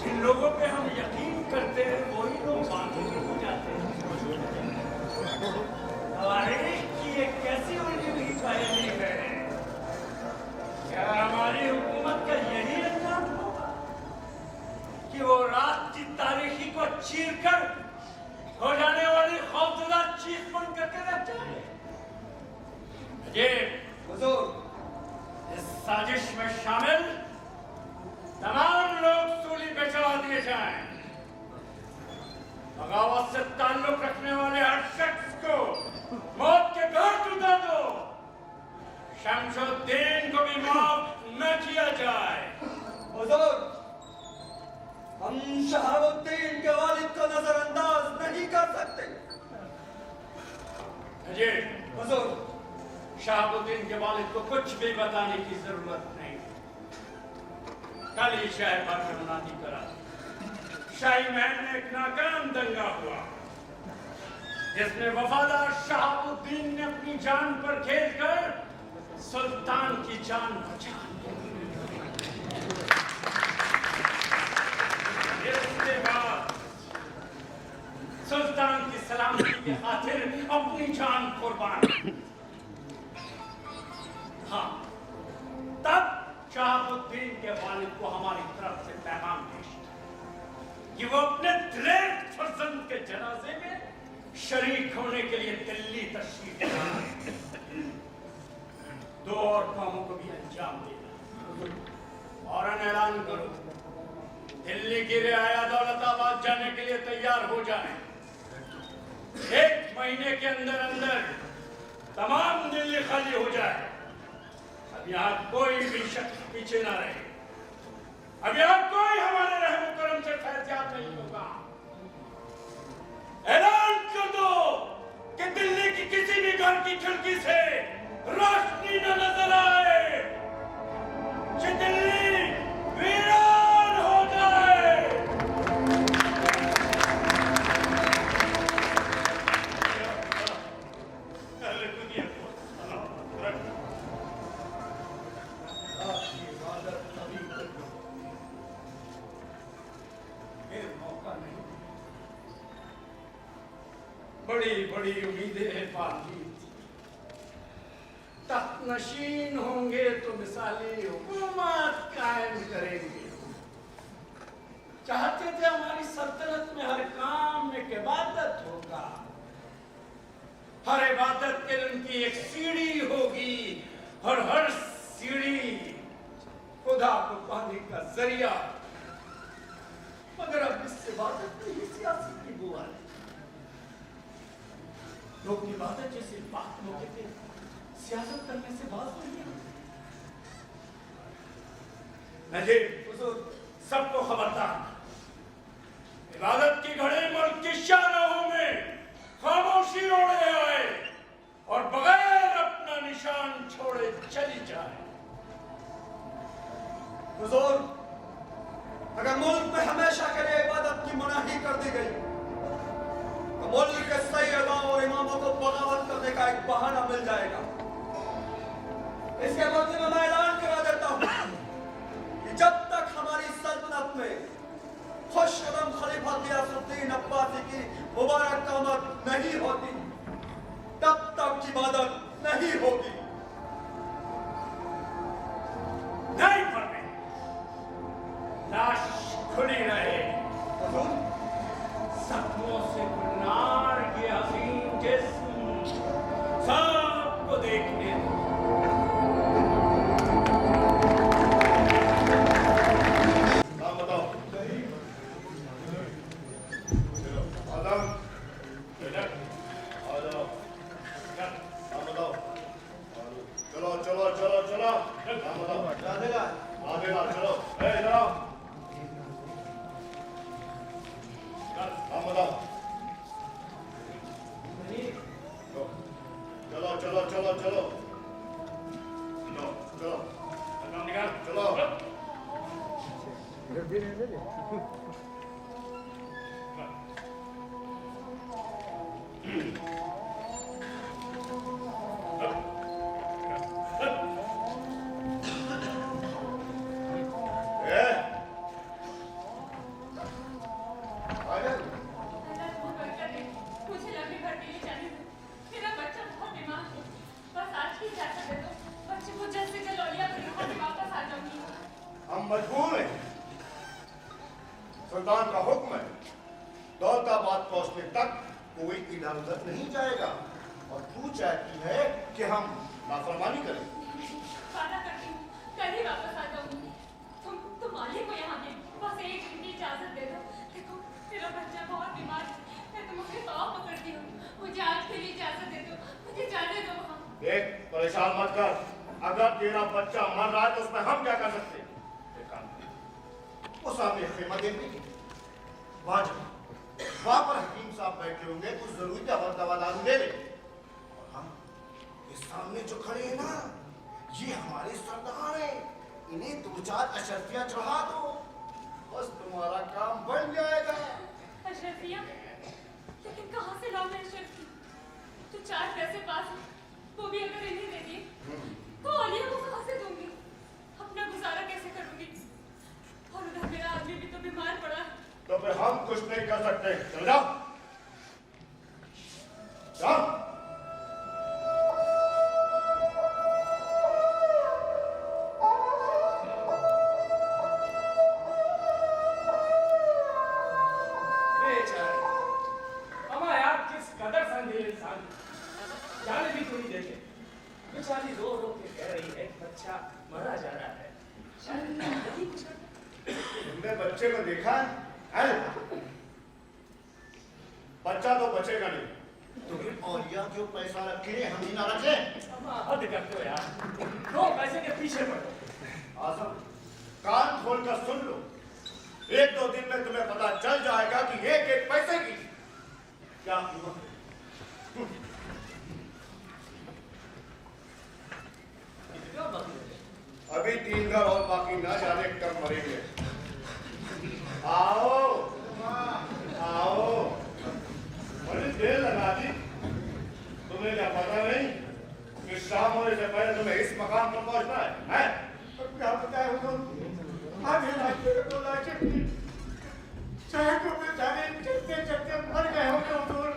जिन लोगों पे हम यकीन करते हैं वही लोग बाकी हो जाते हैं। तारीख की एक कैसी उल्टी हुई पहेली है। क्या हमारी हुकूमत का यही अंजाम होगा कि वो रात की तारीखी को चीर कर हो जाने वाली खौफजदा चीख बन करके रह जाए? ये हुजूर, इस साजिश में शामिल तमाम लोग सूली पे चढ़ा दिए जाएं। बगावत से ताल्लुक रखने वाले हर शख्स को मौत के घाट उतार दो। शमशुद्दीन को भी माफ न किया जाए। हुजूर, हम शहाबुद्दीन के वालिद को नजरअंदाज अजय, हुजूर, शहाबुद्दीन के वालिद को कुछ भी बताने की जरूरत नहीं। कल ही शहर भर में मुनादी करा, शाही महल में एक नाकाम दंगा हुआ जिसमें वफादार शहाबुद्दीन ने अपनी जान पर खेलकर सुल्तान की जान बचा ली। इसके बाद सुल्तान की सलामती की खातिर अपनी जान कुर्बान। हाँ, तब शहाबुद्दीन के वालिद को हमारी तरफ से पैगाम पेश था कि वो अपने दिलेर फर्जंद के जनाजे में शरीक होने के लिए दिल्ली तशरीफ ला। 2 और कामों को भी अंजाम देना और ऐलान करो, दिल्ली की रियाया दौलताबाद जाने के लिए तैयार हो जाए। 1 महीने के अंदर अंदर तमाम दिल्ली खाली हो जाए। अब यहाँ कोई भी शख्स पीछे ना रहे। अब यहाँ कोई हमारे रहम करम से फैज़याब नहीं होगा। ऐलान कर दो कि दिल्ली की किसी भी घर की खिड़की से रोशनी न नजर आए, कि दिल्ली वीरान हो जाए। बड़ी बड़ी उम्मीदें पाली थी, तख्त नशीन होंगे तो मिसाली हुकूमत कायम करेंगे। चाहते थे हमारी सल्तनत में हर काम में इबादत होगा, हर इबादत के लिए उनकी एक सीढ़ी होगी और हर सीढ़ी खुदा को पाने का जरिया। मगर अब इस इबादत में ही सियासत की बुआ है। लोग इबादत जैसे बात मौके पे सियासत करने से बात नहीं है। सबको खबरदार, इबादत की घड़ी मुल्क की शाहराहों में खामोशी ओढ़े आए और बगैर अपना निशान छोड़े चली जाए। हुजूर, अगर मुल्क में हमेशा के लिए इबादत की मनाही कर दी गई तो मुल्क के सैयदों और इमामों को बगावत करने का एक बहाना मिल जाएगा। इसके बदले में मैं ऐलान करा देता हूं कि जब तक हमारी सल्तनत में खुशकदम खलीफा गियासुद्दीन अब्बासी की मुबारक आमद नहीं होती, तब तक इबादत नहीं होगी। नहीं पड़े, लाश खुली रहे, जख्मों से गुनार के हसीन जिस्म सबको देखने दो। नाम बताओ। आदम, आ जाओ। नाम बताओ। चलो चलो चलो चलो। नाम बताओ। राधेगा चलो। इधर आओ। नाम बताओ। चलो चलो चलो चलो चलो चलो चलो। हम मजबूर हैं, सुल्तान का हुक्म है, दौलताबाद पहुंचने तक कोई इधर उधर नहीं जाएगा और तू चाहती है कि हम नाफरमानी करें। वादा करती हूँ, कल ही वापस आ जाऊंगी। तुम मालिक को यहाँ दे, बस 1 दिन की इजाजत दे दो। देखो मेरा बच्चा बहुत बीमार है, मैं तुम्हारे पाँव पकड़ती हूँ, मुझे आज के लिए इजाजत दे दो, मुझे जाने दो वहाँ। देख परेशान मत कर, अगर तेरा बच्चा मर रहा है तो उसमें हम क्या कर सकते हैं? वो सामने खेमा देखने की वहां पर हकीम साहब बैठे होंगे, कुछ जरूरी दवा दारू दे दे। ये सामने जो खड़े हैं ना, ये हमारे सरदार हैं। इन्हें 2-4 अशर्फियां चढ़ा दो, बस तुम्हारा काम बन जाएगा। अशरफिया? लेकिन कहाँ से लाऊं मैं अशरफी? तो 4 पैसे पास हैं, वो भी अगर इन्हें दे दिए तो आलिया को कहाँ से दूंगी? अपना गुजारा कैसे करूंगी? और उधर मेरा आदमी भी तो बीमार पड़ा है। तो फिर हम कुछ नहीं कर सकते। चल जाओ, जाओ। जाने भी कोई देखे, बेचारी रो रो के कह रही है बच्चा मरा जा रहा है। तुमने बच्चे को देखा है? बच्चा तो बचेगा नहीं। तुम्हें औलिया क्यों पैसा रखे, हम ही ना रखे? हद करते हो यार, 2 पैसे के पीछे पड़ो। आजम, कान खोलकर सुन लो, 1-2 दिन में तुम्हें पता चल जाएगा कि 1-1 पैसे की क्या कीमत है। अभी 3 घर और बाकी, ना जाने कब मरेंगे। आओ आओ, बड़ी देर लगा दी। तुम्हें क्या पता नहीं कि शाम होने से पहले तुम्हें इस मकाम पर पहुंचना है? क्या पता है हुजूर, आधे रास्ते में तो लाशें थी, चाहे को बेचारे चलते चलते मर गए होंगे हुजूर।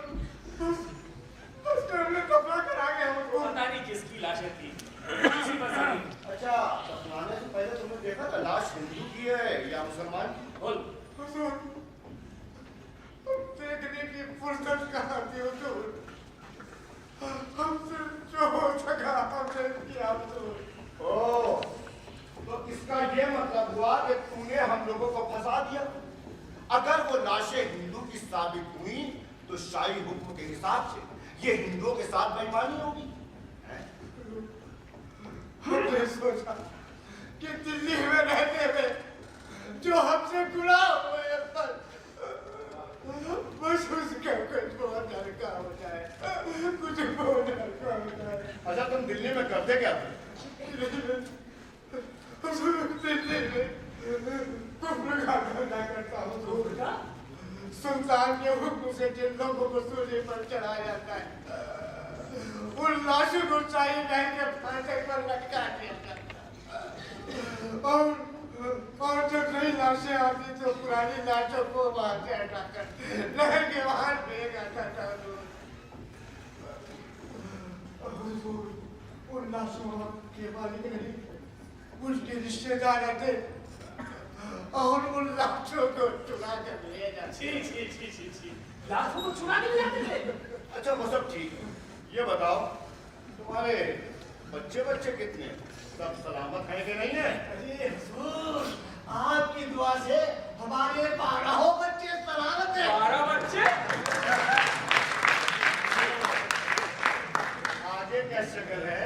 बस हमने कपड़ा करा गए हुजूर। पता नहीं किसकी लाशें थी। अच्छा, दफनाने से पहले तुमने देखा था लाश हिंदू की है या मुसलमान की? बोल। हुजूर, देखने की फुर्सत कहाँ थी हुजूर? हमसे जो हो सका हमने किया हुजूर। ओह, तो इसका ये मतलब हुआ कि तूने हम लोगों को फंसा दिया। अगर वो लाशें हिंदू की साबित हुई तो शाही हुक्म के हिसाब से ये हिंदुओं के साथ बेईमानी होगी। हमने सोचा कि दिल्ली में रहते हुए जो हमसे गुनाह हुए पर बस उसका कुछ बहुत हल्का हो जाए, कुछ बहुत हल्का हो जाए। अच्छा, तुम दिल्ली में करते क्या थे? दिल्ली में कुफ्र का धंधा करता हूँ। सुल्तान के हुक्म से जिन लोगों को सूली पर चढ़ाया जाता है, उन लाशों को शाही बहन के फांसे पर लटका दिया जाता। और जब नई लाशें आती तो पुरानी लाशों को वहां से हटाकर नहर के बाहर फेंक आता था। उन लाशों के मालिक नहीं, उनके रिश्तेदार थे और उन लाशों को चुरा कर ले जाते। लाशों को चुरा के ले जाते थे? अच्छा, वो सब ठीक। ये बताओ, तुम्हारे बच्चे कितने, सब सलामत है कि नहीं है? अरे हुजूर, आपकी दुआ से हमारे 12 बच्चे सलामत हैं। 12 बच्चे? आगे क्या शक्ल है?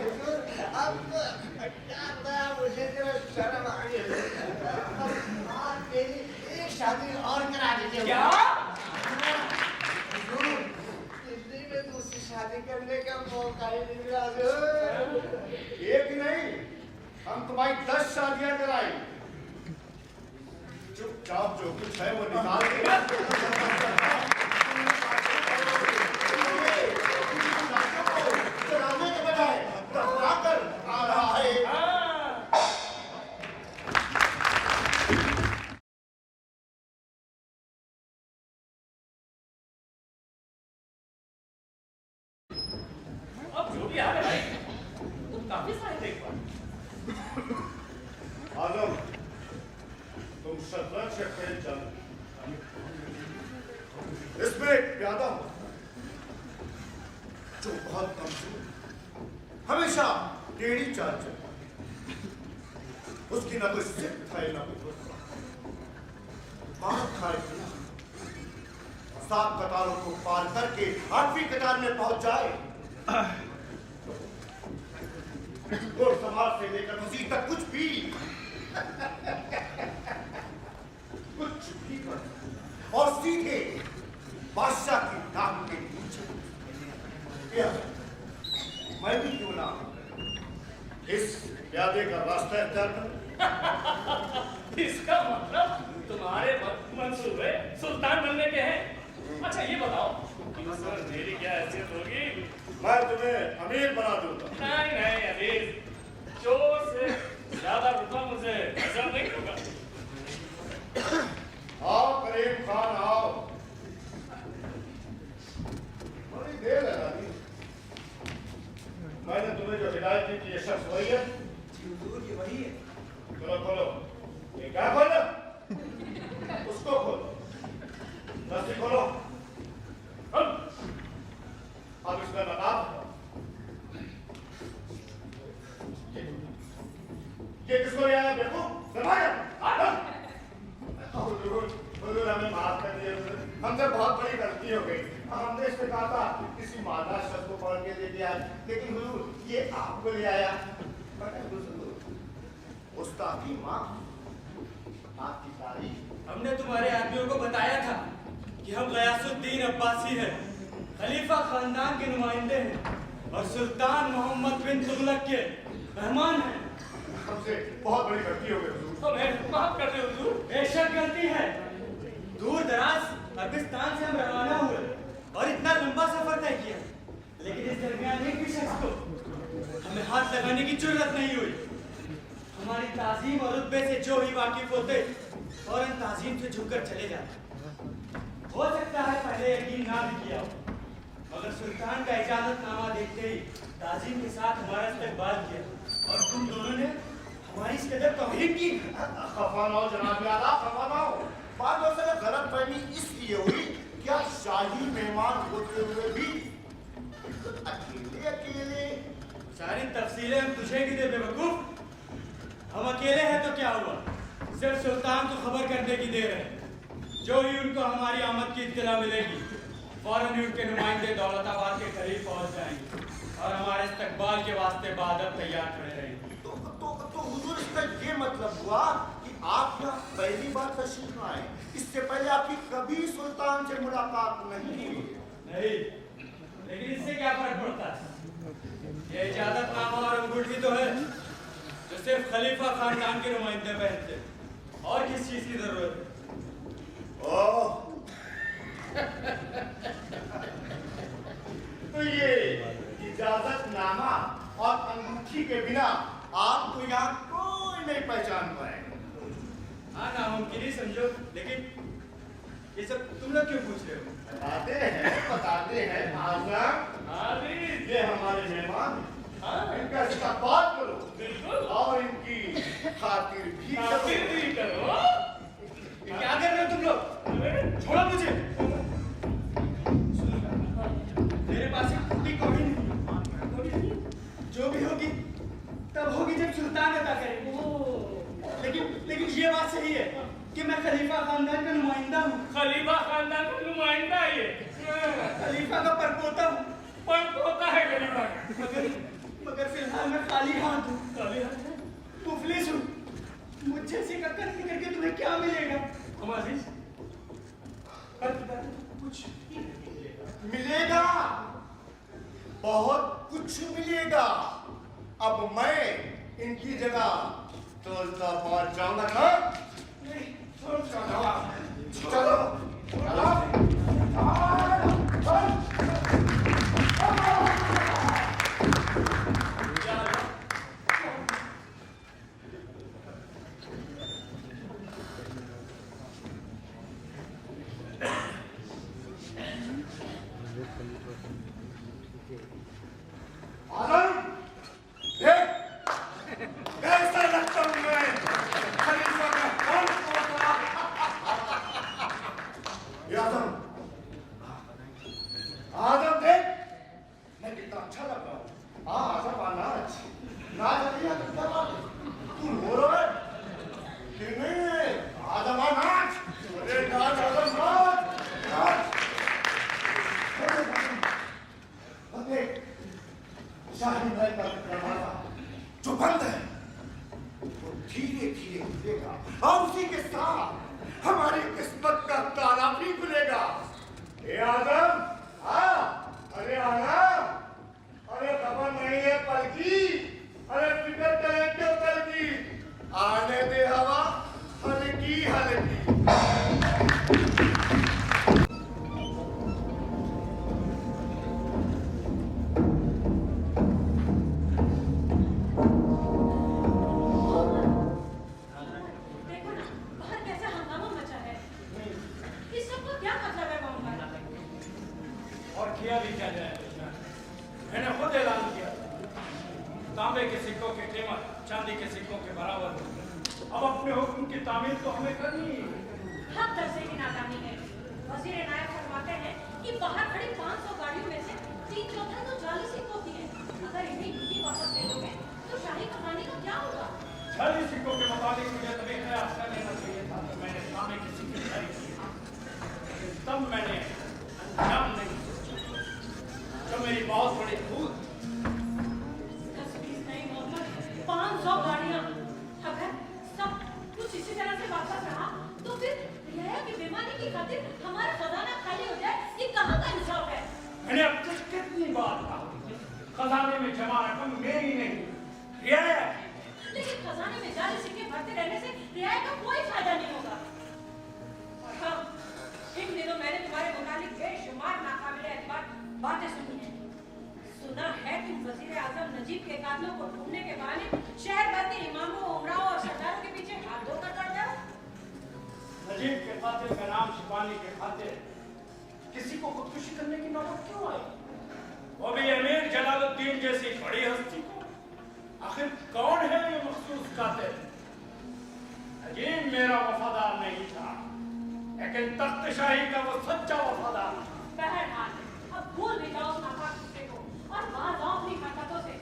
हुजूर, अब क्या बताया, मुझे जरा शर्म आ रही है। आप मेरी एक शादी और करा दीजिए। क्या? दूसरी शादी करने का मौका ही नहीं मिला। एक ही नहीं, हम तुम्हारी 10 शादियां कराई। चुपचाप जो कुछ है वो निकाल चढ़ाने के बजाय दफना कर आ रहा है। अब जो भी आ रहा है तुम काफी सारे देख पा। आलम, तुम शतरंज से खेल चल, इसमें एक प्यादा हो जो बहुत कमजोर, हमेशा टेढ़ी चाल चले, उसकी ना कोई सिद्ध है ना कोई रुतबा, मार खाए बिना 7 कतारों को पार करके 8वीं कतार में पहुंच जाए, घुड़सवार से लेकर मसीह तक कुछ भी कर और सीधे बादशाह की नाक के नीचे मैं भी क्यों ना इस प्यादे का रास्ता इख्तियार करूं? इसका मतलब तुम्हारे मंसूबे सुल्तान बनने के हैं। अच्छा ये बताओ कि उस पर मेरी क्या हैसियत होगी? मैं तुम्हें अमीर बना दूंगा। नहीं नहीं अमीर, चोर से ज्यादा रुपया मुझे हजम नहीं होगा। आओ करीम खान आओ। बड़ी देर लगा दी। मैंने तुम्हें जो हिदायत दी कि ये शख्स वही है। हुजूर ये वही है। चलो खोलो। ये क्या खोलो? उसको खोलो। रस्सी खोलो। अब इसका नकाब। ये किसको ले आया देखो? हुजूर हमें माफ कर दिया। हमसे बहुत बड़ी गलती हो गई। हमने इससे कहा था किसी मादा शख्स को पकड़ के लेके आए, लेकिन हुजूर ये आपको ले आया। उस्तादी माँ आपकी तारीफ। हमने तुम्हारे आदमियों को बताया था कि हम गयासुद्दीन अब्बासी हैं, खलीफा खानदान के नुमाइंदे हैं और सुल्तान मोहम्मद बिन तुगलक के मेहमान हैं। हमसे बहुत बड़ी गलती हो गई हुजूर। हमें माफ कर दे हुजूर। बेशक गलती है। दूर दराज अरबिस्तान से हम रवाना हुए और इतना लंबा सफर तय किया, लेकिन इस दरमियान एक भी शख्स को हमें हाथ लगाने की जरूरत नहीं हुई। हमारी ताजीम और रुतबे से जो ही वाकिफ होते फौरन ताजीम से झुककर चले जाते। हो सकता है पहले यकीन ना भी किया हो, मगर सुल्तान का इजाजतनामा देखते ही ताजीम के साथ हमारा इस्तकबाल किया और तुम दोनों ने हमारी इस कदर तौहीन की। खफा ना हो जनाब आला, खफा ना हो। बाद में से गलतफहमी इसलिए हुई कि आप शाही मेहमान होते हुए भी अकेले अकेले। सारी तफसीलें हम तुझे की दे बेवकूफ। हम अकेले हैं तो क्या हुआ, सिर्फ सुल्तान को खबर करने की देर है। जो ही उनको हमारी आमद की इत्तला मिलेगी फौरन ही उनके नुमाइंदे दौलताबाद के करीब पहुंच जाएंगे और हमारे इस्तकबाल के वास्ते बादल तैयार खड़े रहेंगे। तो हुजूर इसका ये मतलब हुआ कि आप यहाँ पहली बार तशरीफ आए, इससे पहले आपकी कभी सुल्तान से मुलाकात नहीं हुई? नहीं, लेकिन इससे क्या फर्क पड़ता है? ये इजाजतनामा और अंगूठी तो है जो सिर्फ खलीफा खानदान के नुमाइंदे पहनते, और किस चीज की जरूरत है? तो ये इजाजतनामा और अंगूठी के बिना आपको यहाँ कोई नहीं पहचान पाएगा। हाँ नामुमकिन ही समझो, लेकिन ये सब तुम लोग क्यों पूछ रहे हो? बताते हैं आजम। ये हमारे मेहमान, इनका इस्तकबाल करो। बिल्कुल। और इनकी खातिर भी करो। क्या कर रहे हो तुम लोग? छोड़ो मुझे। मेरे पास एक टूटी कौड़ी नहीं, जो भी होगी तब होगी जब सुल्तान अता करे। लेकिन ये बात सही है कि मैं खलीफा खानदान का नुमाइंदा हूँ। खलीफा खानदान का नुमाइंदा है ये। खलीफा का परपोता हूँ। परपोता है खलीफा का। मगर फिलहाल मैं खाली हाथ हूँ, मुफलिस हूँ। मुझ जैसे का कर्म करके तुम्हें क्या मिलेगा? कुछ मिलेगा, बहुत कुछ मिलेगा। अब मैं इनकी जगह दौलताबाद जाऊंगा ना। चलो जो बंद है वो धीरे धीरे खुलेगा और उसी के साथ हमारी किस्मत का ताला भी खुलेगा। ए आदम, अरे आना। किया भी क्या जाए दुश्मन। मैंने खुद ऐलान किया तांबे के सिक्कों की कीमत चांदी के सिक्कों के बराबर होगी। अब अपने हुक्म की तामील तो हमें करनी ही है। हम दर्जे की नाकामी है। वजीर नायब फरमाते हैं कि बाहर खड़ी 500 गाड़ियों में से 3/4 तो जाली सिक्कों की है। अगर इन्हें यूं वापस दे दोगे तो शाही कहानी का क्या होगा? जाली सिक्कों के मुताबिक मुझे तभी प्रयास कर लेना चाहिए था तो मैंने तांबे के सिक्के जारी किए। तब मैंने अंजाम नहीं सोचा जो मेरी बहुत बड़ी भूल। 10-20 नहीं मोहम्मद, 500 गाड़ियां। अगर सब कुछ इसी तरह से वापस रहा तो फिर रियाया की बेईमानी की खातिर हमारा खजाना खाली हो जाए, ये कहाँ का इंसाफ है? मैंने अब तक कितनी बार कहा खजाने में जमा रकम मेरी नहीं रियाया की। लेकिन खजाने में जाली सिक्के भरते रहने से रियाया का कोई फायदा नहीं होगा। और हाँ, इन दिनों मैंने तुम्हारे मुतालिक बेशुमार नाकाबिले एतबार बातें सुनी हैं। सुना है तुम वजीर आजम नजीब के कातलों को ढूंढने के बहाने शहर भर के इमामों, उमराओं और सरदारों के पीछे हाथ धोकर पड़ जाओ। नजीब के कातिल का नाम छिपाने के खातिर किसी को खुदकुशी करने की नौबत क्यों आई? वो भी अमीर जलालुद्दीन जैसी बड़ी हस्ती को। आखिर कौन है ये मखसूस कातिल? नजीब मेरा वफादार नहीं था, लेकिन तख्तशाही का वो सच्चा वफादार था। बहरहाल अब भूल भी जाओ उस नापाक हिस्से को और बाहर आओ अपनी हरकतों से।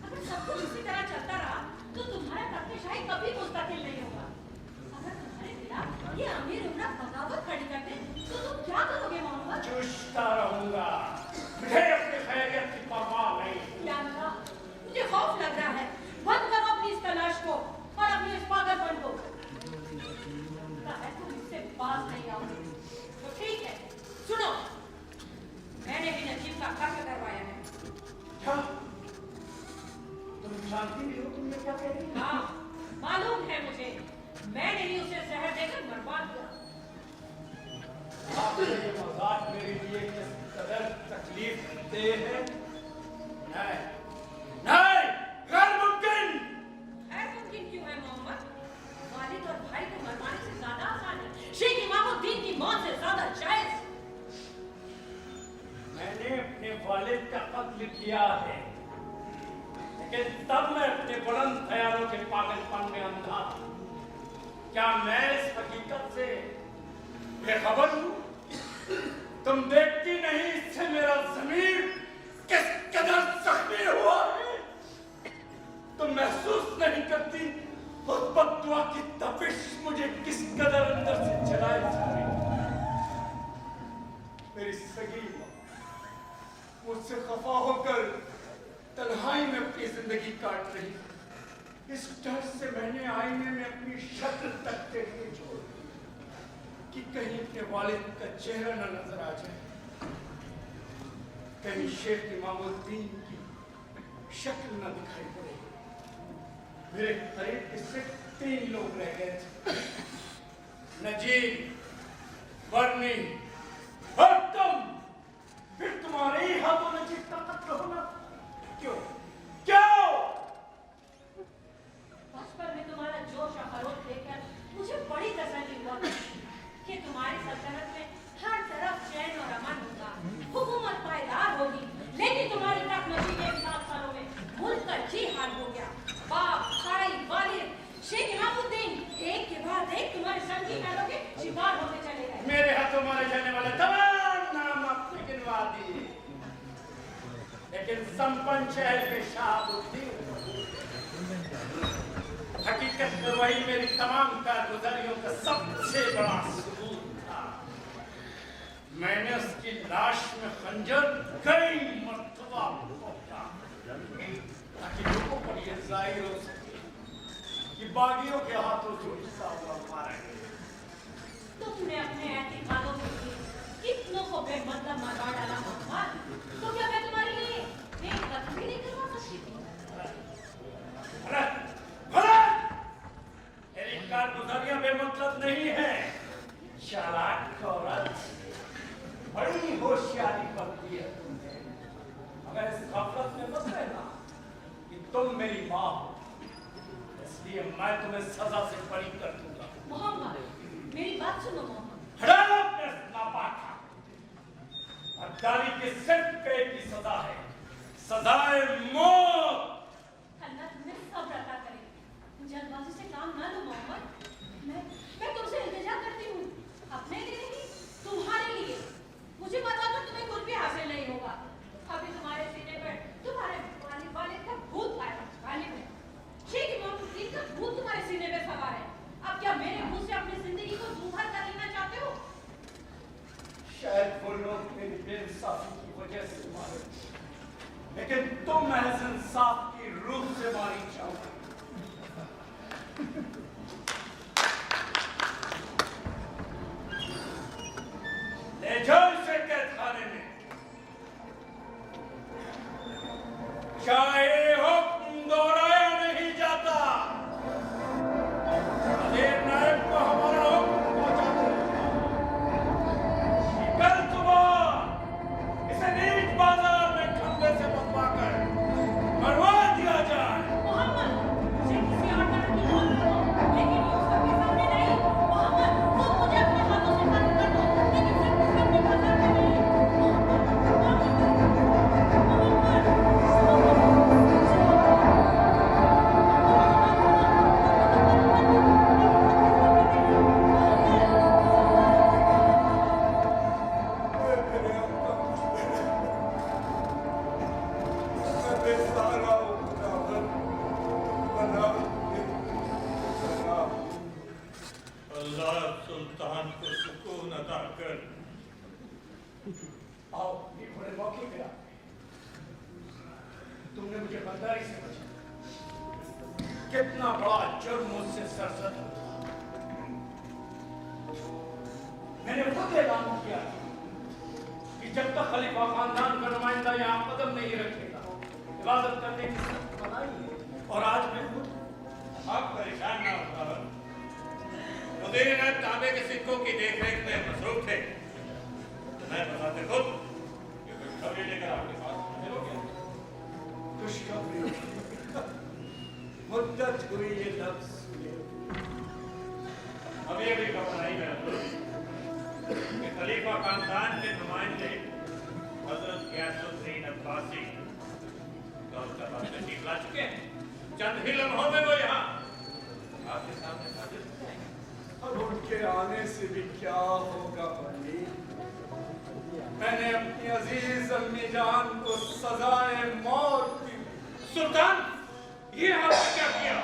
अगर सब कुछ इसी तरह चलता रहा तो तुम्हारा तख्तशाही कभी मुस्तकिल नहीं होगा। अगर तुम्हारे खिलाफ ये अमीर उमरा बगावत खड़ी कर दे तो तुम क्या करोगे मोहम्मद? चुश्ता रहूंगा, मुझे अपनी खैरियत की परवाह नहीं। या अल्लाह, मुझे खौफ लग रहा है। बंद करो अपनी इस तलाश को और अपनी इस पागलपन को। लगता है तुम इससे बाज नहीं आओगे। तो ठीक है, सुनो, मैंने भी नजीब का कत्ल करवाया है। क्या तुम जानती भी हो तुमने क्या कह रही? हाँ, मालूम है मुझे। मैंने ही उसे जहर देकर बर्बाद किया। आपके ये मजाक मेरे लिए किस कदर तकलीफ देह है? नहीं, नहीं, गैर मुमकिन। गैर मुमकिन क्यों है मोहम्मद? वालिद और भाई को मरवाने से ज्यादा आसान है शेख इमामुद्दीन की मौत से ज्यादा जायज। मैंने अपने वालिद का कत्ल किया है, लेकिन तब मैं अपने बुलंद ख्यालों के पागलपन में अंधा था। क्या मैं इस हकीकत से बेखबर हूँ? तुम देखती नहीं इससे मेरा ज़मीर किस कदर जख्मी हुआ है? तुम महसूस नहीं करती उस बद्दुआ की तपिश मुझे किस कदर अंदर से जलाए जा रही है? मेरी सगी माँ मुझसे खफा होकर तन्हाई में अपनी जिंदगी काट रही। इस डर से मैंने आईने में अपनी शक्ल तक देखनी छोड़ दी कि कहीं अपने वालिद का चेहरा न नजर आ जाए, कहीं शेख इमामुद्दीन की शक्ल न दिखाई पड़े। मेरे करीब सिर्फ 3 लोग रह गए थे, नजीब, बर्नी और तुम। फिर तुम्हारे ही हाथों नजीब का कत्ल होना क्यों? क्यों? बचपन में तुम्हारा जोश और खरोश देखकर मुझे बड़ी तसल्ली हुआ कि तुम्हारी सल्तनत में हर तरफ चैन और अमन होगा, हुकूमत पायदार होगी। लेकिन तुम्हारी तख्तनशी के 7 सालों में मुल्क का जी हाल हो गया। बाप, भाई, वालिद, शेख इमामुद्दीन एक के बाद एक तुम्हारे संगी मैलों के शिकार होते चले गए। मेरे हाथों मारे जाने वाले तमाम नाम आपने गिनवा दिए, लेकिन संपन्न शहर के शहाबुद्दीन हकीकत में वही मेरी तमाम कारगुजारियों का सबसे बड़ा सबूत था। मैंने उसकी लाश में खंजर कई मर्तबा भोंका ताकि लोगों को ये जाहिर हो सके कि बागियों के हाथों जो हिस्सा हुआ मारा गया। तुमने अपने एहतिकालों के लिए कितनों को बेमतलब मार डाला मोहम्मद। तो क्या मैं तुम्हारे लिए एक कत्ल भी नहीं करवा सकती थी? मेरी कारगुजारियां बेमतलब नहीं है। चालाक औरत, बड़ी होशियारी बरती है तुमने। मगर इस गफलत में मत रहना कि तुम मेरी माँ हो, इसलिए मैं तुम्हें सजा से बरी कर दूंगा। मोहम्मद, मेरी बात सुनो मोहम्मद। हटाओ अपने नापाक हाथ और गद्दारी के सिर्फ पे की सजा है, सजाए मौत। अल्लाह तुम्हें सब्र अता करे। जल्दबाजी से काम ना लो मोहम्मद। मैं तुमसे इल्तिजा करती हूँ, अपने लिए नहीं तुम्हारे लिए। मुझे पता था तुम्हें कुछ भी हासिल नहीं होगा। अभी तुम्हारे सीने पर तुम्हारे वालिद का भूत गालिब है। शेख इमामुद्दीन का भूत तुम्हारे सीने पे सवार है। अब क्या मेरे मुंह से अपनी जिंदगी को दूभर कर लेना चाहते हो? शायद वो लोग मेरी बेइंसाफी की वजह से मारे, लेकिन तुम महज इंसाफ की रूह से मारी जाओगे। ले जाओ इसे कैदखाने में। चाहे हुक्म दोहराया नहीं जाता, अमीर नायब को हमारा हुक्म पहुंचा दो। कल सुबह इसे नीच बाजार में खंबे से बंधवा कर मरवा दिया जाए। मोहम्मद, मुझे किसी और तरह की मौत दो, लेकिन यूसुफ के सामने नहीं। मोहम्मद, तुम मुझे अपने हाथों से कत्ल कर दो, लेकिन सिर्फ उसके अपने बाजार में नहीं। अल्लाह सुल्तान को सुकून अता कर। आओ, ये बड़े मौके पे आ गए। तुमने मुझे गद्दारी से बचाया। कितना बड़ा जुर्म मुझसे सरजद हुआ। मैंने खुद ऐलान किया कि जब तक खलीफा खानदान का नुमाइंदा यहाँ कदम नहीं रखेगा, इबादत करने की शर्त बनाई है। और आज मैं खुद आप परेशान ना हो। मुदीर नायब तांबे के सिक्कों की देखरेख में मसरूफ थे। मैं बताते खुद कि खुशखबरी लेकर आपके पास हाजिर हो गया। खुशखबरी मुद्दत हुई ये लफ्ज सुने। अभी अभी खबर आई मेरा दोस्त कि खलीफा खानदान के नुमाइंदे हजरत गियासुद्दीन अब्बासी दौलताबाद तशरीफ ला चुके हैं। चंद ही लम्हों में वो यहाँ आपके सामने हाजिर हैं। अब उनके आने से भी क्या होगा बनी? मैंने अपनी अजीज अम्मी जान को सजाए मौत दी। सुल्तान, ये आपने क्या किया?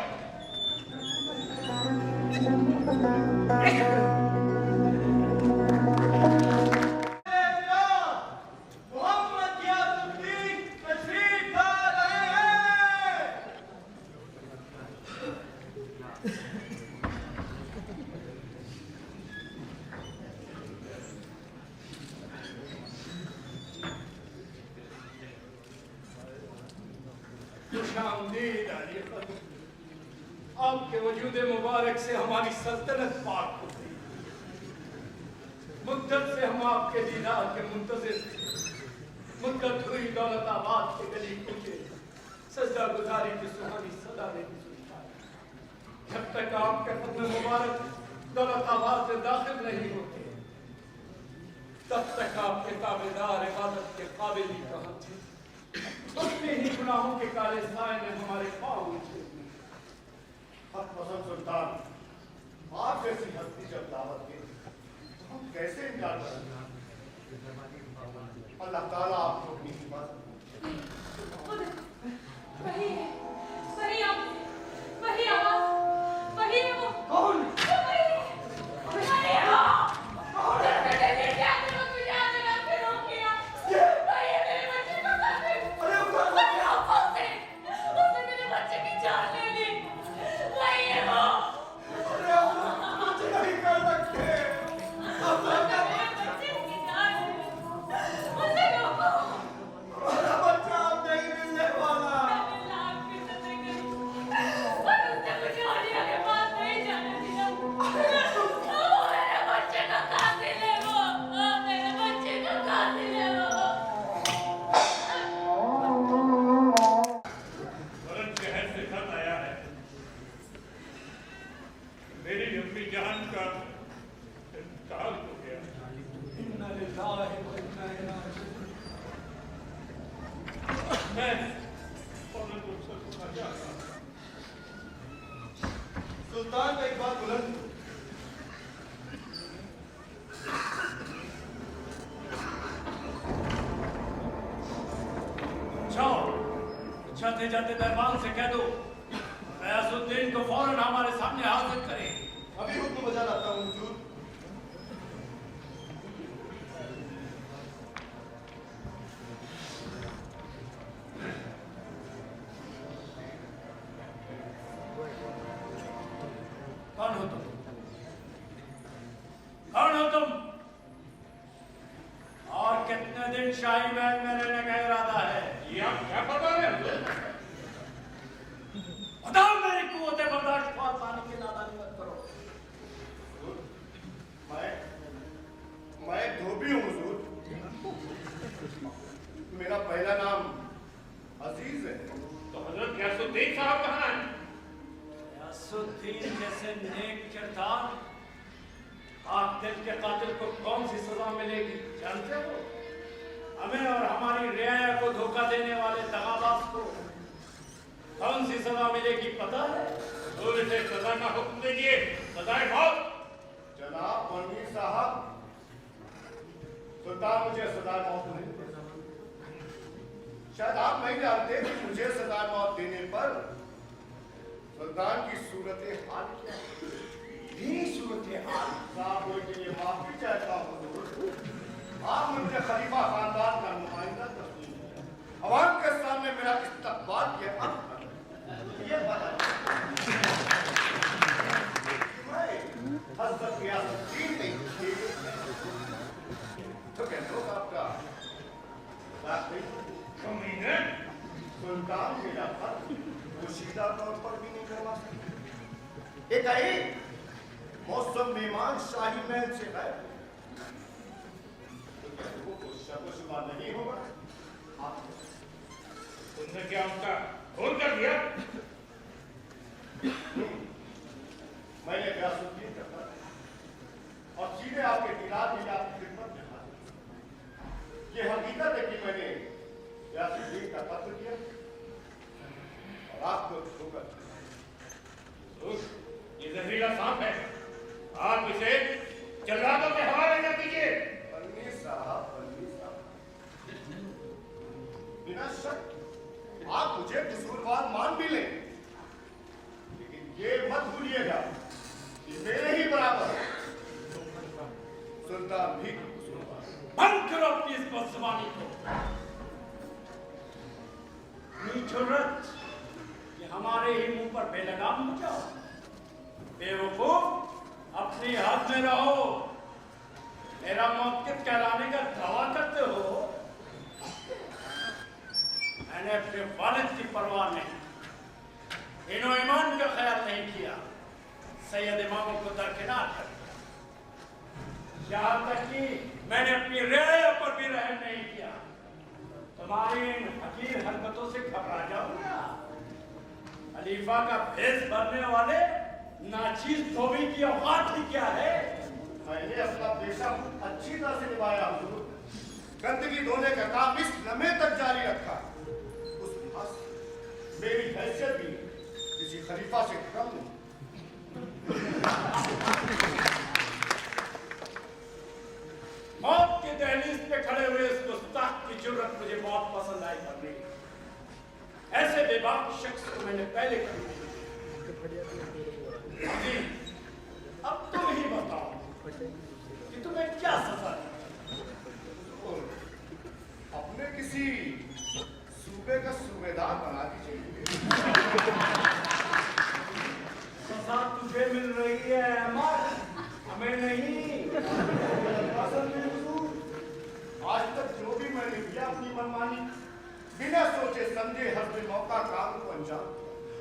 मोहम्मद गियासुद्दीन तशरीफ ला रहे हैं। खुशामदीद अली ख़ुद। आपके वजूद मुबारक से हमारी सल्तनत पाक हो गई। मुद्दत से हम आपके दीदार के मुंतज़िर थे। मुद्दत हुई दौलताबाद के गली कूचे सजदा गुजारी की सुहानी सदा देने की। जब तक आपके कदम मुबारक दौलताबाद में दाखिल नहीं होते, तब तक आपके ताबेदार इबादत के काबिल ही कहाँ थे। अपने ही गुनाहों के काले साए ने हमारे पाँव नीचे दिए। हक पसंद सुल्तान, आप जैसी हस्ती जब दावत दे तो हम कैसे इनकार करेंगे? अल्लाह ताला आपको अपनी हिम्मत। वही है, वही आवाज, वही है वो। कौन? वही है वो। कौन है? मैंने क्या करूं, तुझे आने का फिर रोक लिया। वही है मेरे बच्चे को कातिल। अरे उसने मेरे बच्चे की जान ले ली। वही है वो। अरे कुछ नहीं कर सकते। उसने मेरे बच्चे की जान ले ली। उसे रोको। हमारा बच्चा अब नहीं मिलने वाला। मैंने लाख की सजा करी, पर उसने मुझे औलिया के पास नहीं जाने दिया। वो मेरे बच्चे का कातिल है वो। मेरे बच्चे का कातिल है वो। बुलंद शहर से खत आया है। मेरी अम्मी जान का इंतकाल हो गया। इन्ना लिल्लाहि व इन्ना इलैहि राजिऊन। जाते जाते दरबान से कह दो गयासुद्दीन को फौरन हमारे सामने हाजिर करे। अभी हुक्म बजा लाता हूँ हुजूर। कौन हो तुम? कौन हो तुम? और कितने दिन शाही महल में रहने का इरादा है? ये आप क्या बता रहे हैं? बताओ मेरी कुव्वत बर्दाश्त को पानी की नादानी मत करो। मैं धोबी हूँ हुजूर। मेरा पहला नाम अजीज है। तो हजरत गयासुद्दीन साहब कहाँ हैं? गयासुद्दीन जैसे नेक किरदार आप दिल के कातिल को कौन सी सजा मिलेगी जानते हो? हमें और हमारी रियाया को धोखा देने वाले दगाबाज को कौन सी सजा मिलेगी पता है? तो इसे सजा का हुक्म दीजिए, सजाए मौत। जनाब मौलवी साहब, सुल्तान मुझे सजा मौत नहीं दे। शायद आप नहीं जानते कि मुझे सजा मौत देने पर सुल्तान की सूरत हाल क्या है। यही सूरत हाल साहब के लिए माफी चाहता हूँ। आप मुझे खलीफा खानदान का नुमाइंदा तस्लीम किया, अवाम के सामने मेरा इस्तकबाल किया। अब ये बता हज़रत गियासुद्दीन नहीं थे तो क्या लोग आपका बात नहीं कमीने सुल्तान मेरा खत पोशीदा तौर पर भी नहीं करवा सकते। एक मौसम मेहमान शाही महल से है तो शबा नहीं होगा। आप तुमने क्या उनका खून कर दिया? मैंने गयासुद्दीन का खत और सीधे आपके दिलार में आपकी खिदमत में हाजिर। ये हकीकत है कि मैंने गयासुद्दीन का कत्ल किया और आपको धोखा दिया। ये जहरीला सांप है, आप इसे जल्लादों के हवाले कर दीजिए। बल्ली साहब, बिना शक आप मुझे कसूरवार मान भी लें, लेकिन ये मत भूलिएगा कि मेरे ही बराबर सुल्तान भी कसूरवार। बंद करो अपनी इस बदजुबानी को। जरूरत कि हमारे ही मुंह पर बेलगाम हो जाओ। बेवकूफ, अपनी हाथ में रहो। मेरा मौक़िफ़ कहलाने का दावा करते हो। मैंने अपने वालिद की परवाह नहीं, इनो ईमान का ख्याल नहीं किया, सैयद इमामों को दरकिनार कर दिया। यहाँ तक कि मैंने अपनी रियाया पर भी रहम नहीं किया। तुम्हारी इन हकीर हरकतों से घबरा जाऊंगा। खलीफा का भेष भरने वाले नाचीज धोबी की औकात ही क्या है? मैंने अपना पेशा अच्छी तरह से निभाया हुजूर। गंदगी धोने का काम इस लम्हे तक जारी रखा। उस लिहाज से मेरी हैसियत भी किसी खलीफा से कम नहीं। मौत के दहलीज पे खड़े हुए इस गुस्ताख की जुर्रत मुझे बहुत पसंद आई करने। ऐसे बेबाक शख्स को मैंने पहले कभी जी, अब तुम ही बताओ कि तुम्हें क्या सजा है? अपने किसी सूबे का सूबेदार बना दीजिए। सजा तुझे मिल रही है अहमद, हमें नहीं। आज तक जो भी मैंने किया अपनी मनमानी, बिना सोचे समझे हर दिन मौका काम को अंजाम,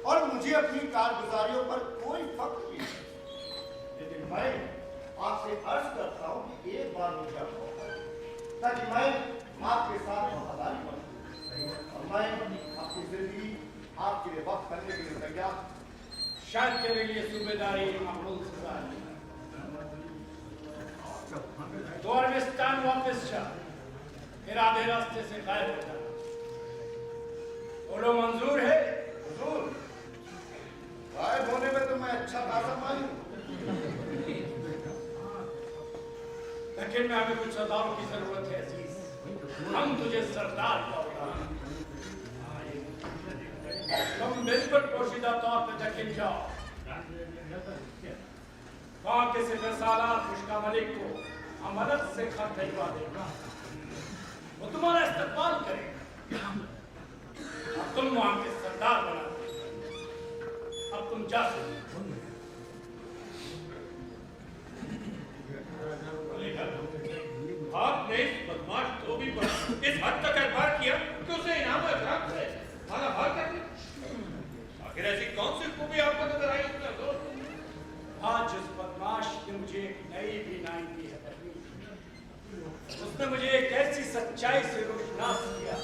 और मुझे अपनी कारगुजारियों पर कोई फख्र नहीं। लेकिन मैं आपसे अर्ज करता हूँ कि एक बार मुझे मौका दें, ताकि मैं आपके साथ वफादारी बनूं और मैं अपनी जिंदगी आपके लिए वक्त करने के लिए तैयार। शायद तेरे लिए सूबेदारी मामूल सजा नहीं। तो अरबिस्तान वापस जा, फिर आधे रास्ते से गायब हो जाना। बोलो मंजूर है? हुजूर, गायब होने में तो मैं अच्छा खासा मालूम, लेकिन हमें कुछ सरदारों की जरूरत है अजीज। हम तुझे सरदार का लेकिन जाओ, वहां किसी सालार खुशका मलिक को अमरत से खत भिजवा देगा, वो तुम्हारा इस्तेमाल करेगा और तुम वहां के सरदार बना दो। अब तुम जा सकते हो। आपने इस बदमाश धोबी पर इस हद तक एतबार किया कि उसे इनाम में रख दे, माला भाग कर दे। आखिर ऐसी कौन सी खूबी आपको नजर आई उसमें? तो आज उस बदमाश ने मुझे एक नई बीनाई दी है। उसने मुझे एक ऐसी सच्चाई से रोशनास किया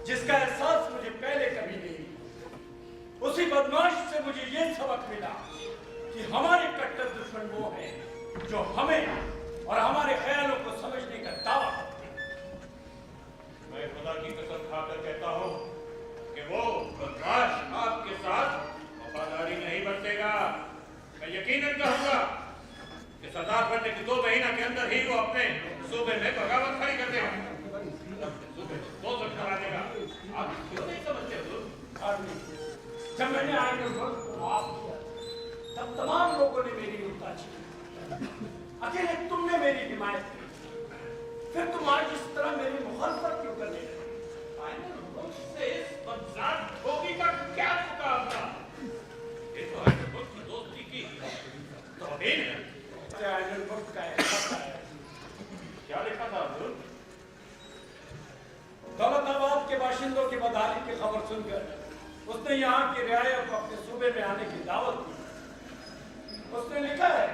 जिसका एहसास मुझे पहले कभी नहीं हुआ। उसी बदमाश से मुझे ये सबक मिला कि हमारे कट्टर दुश्मन वो हैं जो हमें और हमारे ख्यालों को समझने का दावा करते हैं। मैं खुदा की कसम खाकर कहता हूँ कि वो बदमाश आपके साथ वफादारी नहीं बरतेगा। मैं यकीनन कहूँगा कि सरदार बनने के 2 महीना के अंदर ही वो अपने सूबे में बगावत खड़ी कर देगा, सूबे में 2 सौ करा देगा। आप क्यों नहीं समझते हुजूर? जब मैंने आगे वक्त को माफ किया तब तमाम लोगों ने मेरी उताची, अकेले तुमने मेरी हिमायत की। फिर तुम आज इस तरह मेरी मुखालफत क्यों करने लगे? से इस बदजात धोबी का क्या मुकाबला? ये तो है की दोस्ती की तौहीन है। वक्त का एक खत आया। क्या लिखा था हुजूर? दौलताबाद के बाशिंदों की बदहाली की खबर सुनकर उसने यहाँ की रियाया को अपने सूबे में आने की दावत दी। उसने लिखा है,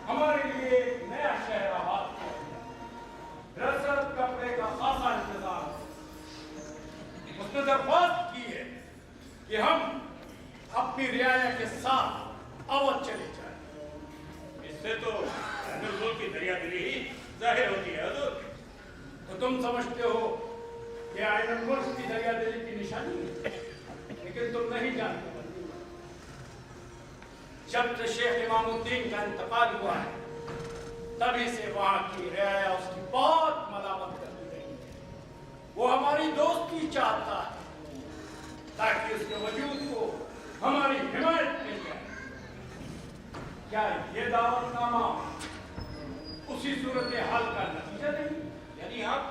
हमारे लिए एक नया शहर आबाद किया, रसद कपड़े का खासा इंतजाम। उसने दरख्वास्त की है कि हम अपनी रियाया के साथ अवध चले जाएं। इससे तो बिल्कुल की दरियादिली ही जाहिर होती है हुजूर। तो तुम समझते हो कि आयरन मुल्क की दरियादिली की निशानी है, लेकिन तुम नहीं जानते। जब से शेख इमामुद्दीन का इंतकाल हुआ है तभी से वहां की रियाया उसकी बहुत मलामत करती रही है। वो हमारी दोस्ती चाहता है ताकि उसके वजूद को हमारी हिमायत मिल जाए। क्या ये दावतनामा उसी सूरत हाल का नतीजा नहीं? यानी आप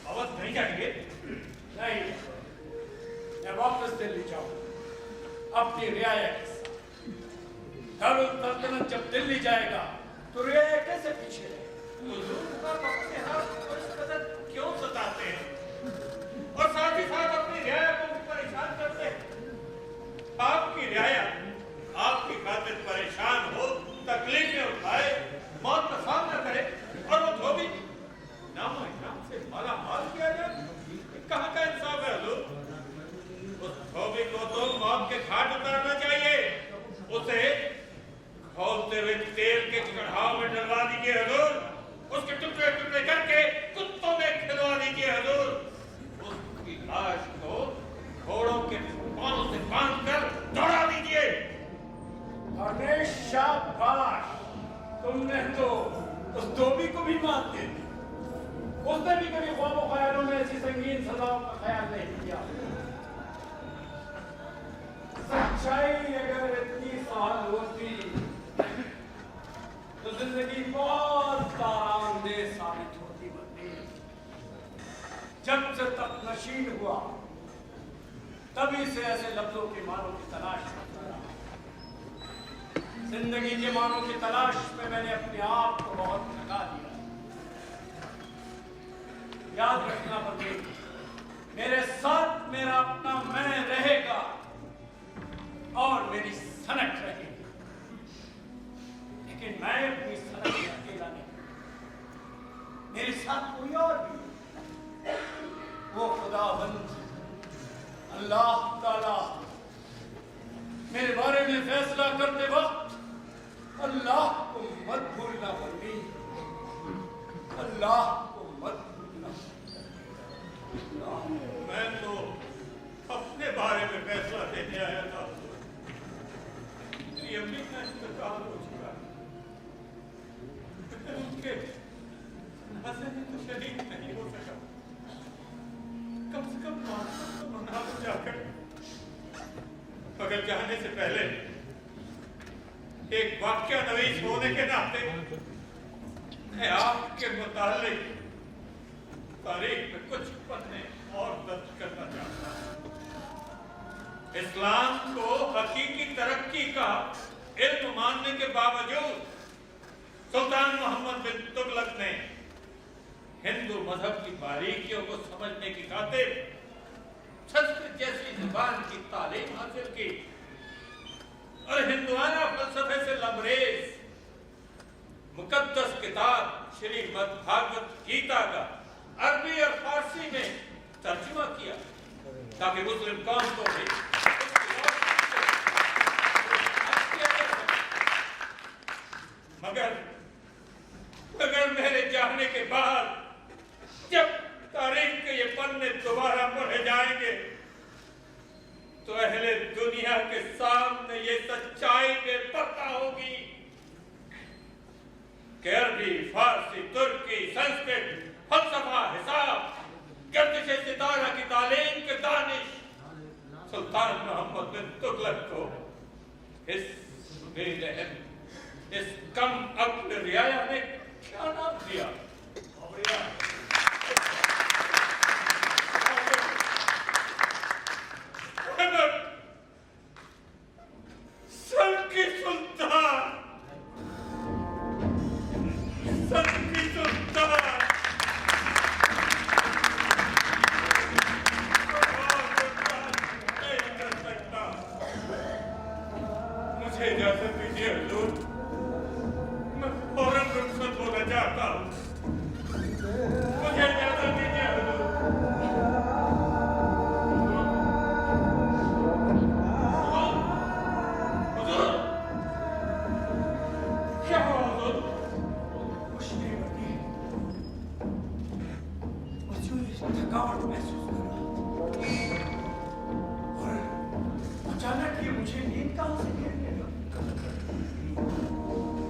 अवध नहीं जाएंगे? नहीं, मैं वापस दिल्ली जाऊंगा अपनी रियाया के साथ। दारुल सल्तनत जब दिल्ली जाएगा तो रियाया कैसे पीछे रहेगी? हुजूर आप अपने आप को इस कदर क्यों सताते हैं और साथ ही साथ अपनी रियाया को भी परेशान करते हैं? आपकी रियाया आपकी खातिर परेशान हो, तकलीफें उठाए, मौत का सामना करे और वो धोबी नामो इनाम से माला माल किया जाए? कहाँ का इंसाफ है हुजूर? उस धोबी को तो मौत के घाट उतारना चाहिए। उसे खौलते हुए तेल के कढ़ाव में डलवा दीजिए हुजूर। उसके टुकड़े टुकड़े करके कुत्तों में खिलवा दीजिए हुजूर। उसकी लाश को घोड़ों के पांव से बांधकर दौड़ा दीजिए। अरे शाबाश, तुमने तो उस धोबी को भी मात दे दी। उसने भी कभी ख्वाबों ख्यालों में ऐसी संगीन सजाओं का ख्याल नहीं किया। सच्चाई अगर इतनी सहल होती तो जिंदगी बहुत आरामदेह साबित होती। बनती जब से तक नशीन हुआ तभी से ऐसे लफ्जों के मानों की तलाश करता रहा। जिंदगी के मानों की तलाश में मैंने अपने आप को बहुत थका दिया। याद रखना बंदे, मेरे साथ मेरा अपना मैं रहेगा और मेरी सनक रहेगी, लेकिन मैं अपनी सनक में अकेला नहीं। मेरे साथ कोई और भी, वो खुदाबंद अल्लाह ताला मेरे बारे में फैसला करते वक्त अल्लाह को मत भूलना बंदी, अल्लाह को मत भूलना। मैं तो अपने बारे में फैसला देने आया था। मेरी अम्मी का इंतकाल हो चुका है, उनके जनाजे में तो शरीक नहीं हो सका। कम से कम तो मना तो जाकर, मगर जाने से के नाते मैं आपके मुतालिक तारीख में कुछ पन्ने और दर्ज करना चाहता हूं। इस्लाम को हकीकी तरक्की का इल्म मानने के बावजूद सुल्तान मोहम्मद बिन तुगलक ने हिंदू मजहब की बारीकियों को समझने की खातिर संस्कृत जैसी जुबान की तालीम हासिल की और हिंदुआना फलसफे से लबरेज मुकद्दस किताब श्रीमद् भागवत गीता का अरबी और फारसी में तर्जुमा किया ताकि मुस्लिम कौम को भी मगर मेरे जाने के बाद जब तारीख के ये पन्ने दोबारा पढ़े जाएंगे तो अहले दुनिया के सामने ये सच्चाई बेपरदा होगी कि अरबी, फारसी, तुर्की, संस्कृत, फलसफा, हिसाब, गर्दिश सितारा की तालीम के दानिश सुल्तान मोहम्मद बिन तुगलक को इस बेरहम, इस कम अक्ल रियाया ने क्या नाम दिया? सल्की सुल्तान, सल्की सुल्तान। नहीं कर सकता। मुझे इजाजत दीजिए हुजूर, मैं फौरन रुखसत होना चाहता हूँ। मुझे इजाजत दीजिए हुजूर। हुजूर, क्या हुआ हुजूर? कुछ नहीं बनी। मुझे थकावट महसूस कर रहा और अचानक ये मुझे नींद कहां से घेरने लगी।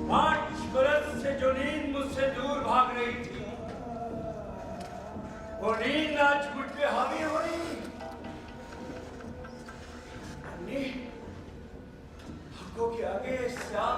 5 बरस से जो नींद मुझसे दूर भाग रही थी वो नींद आज मुझ पे हावी हो रही थी। अन्नी, आंखों के आगे स्याह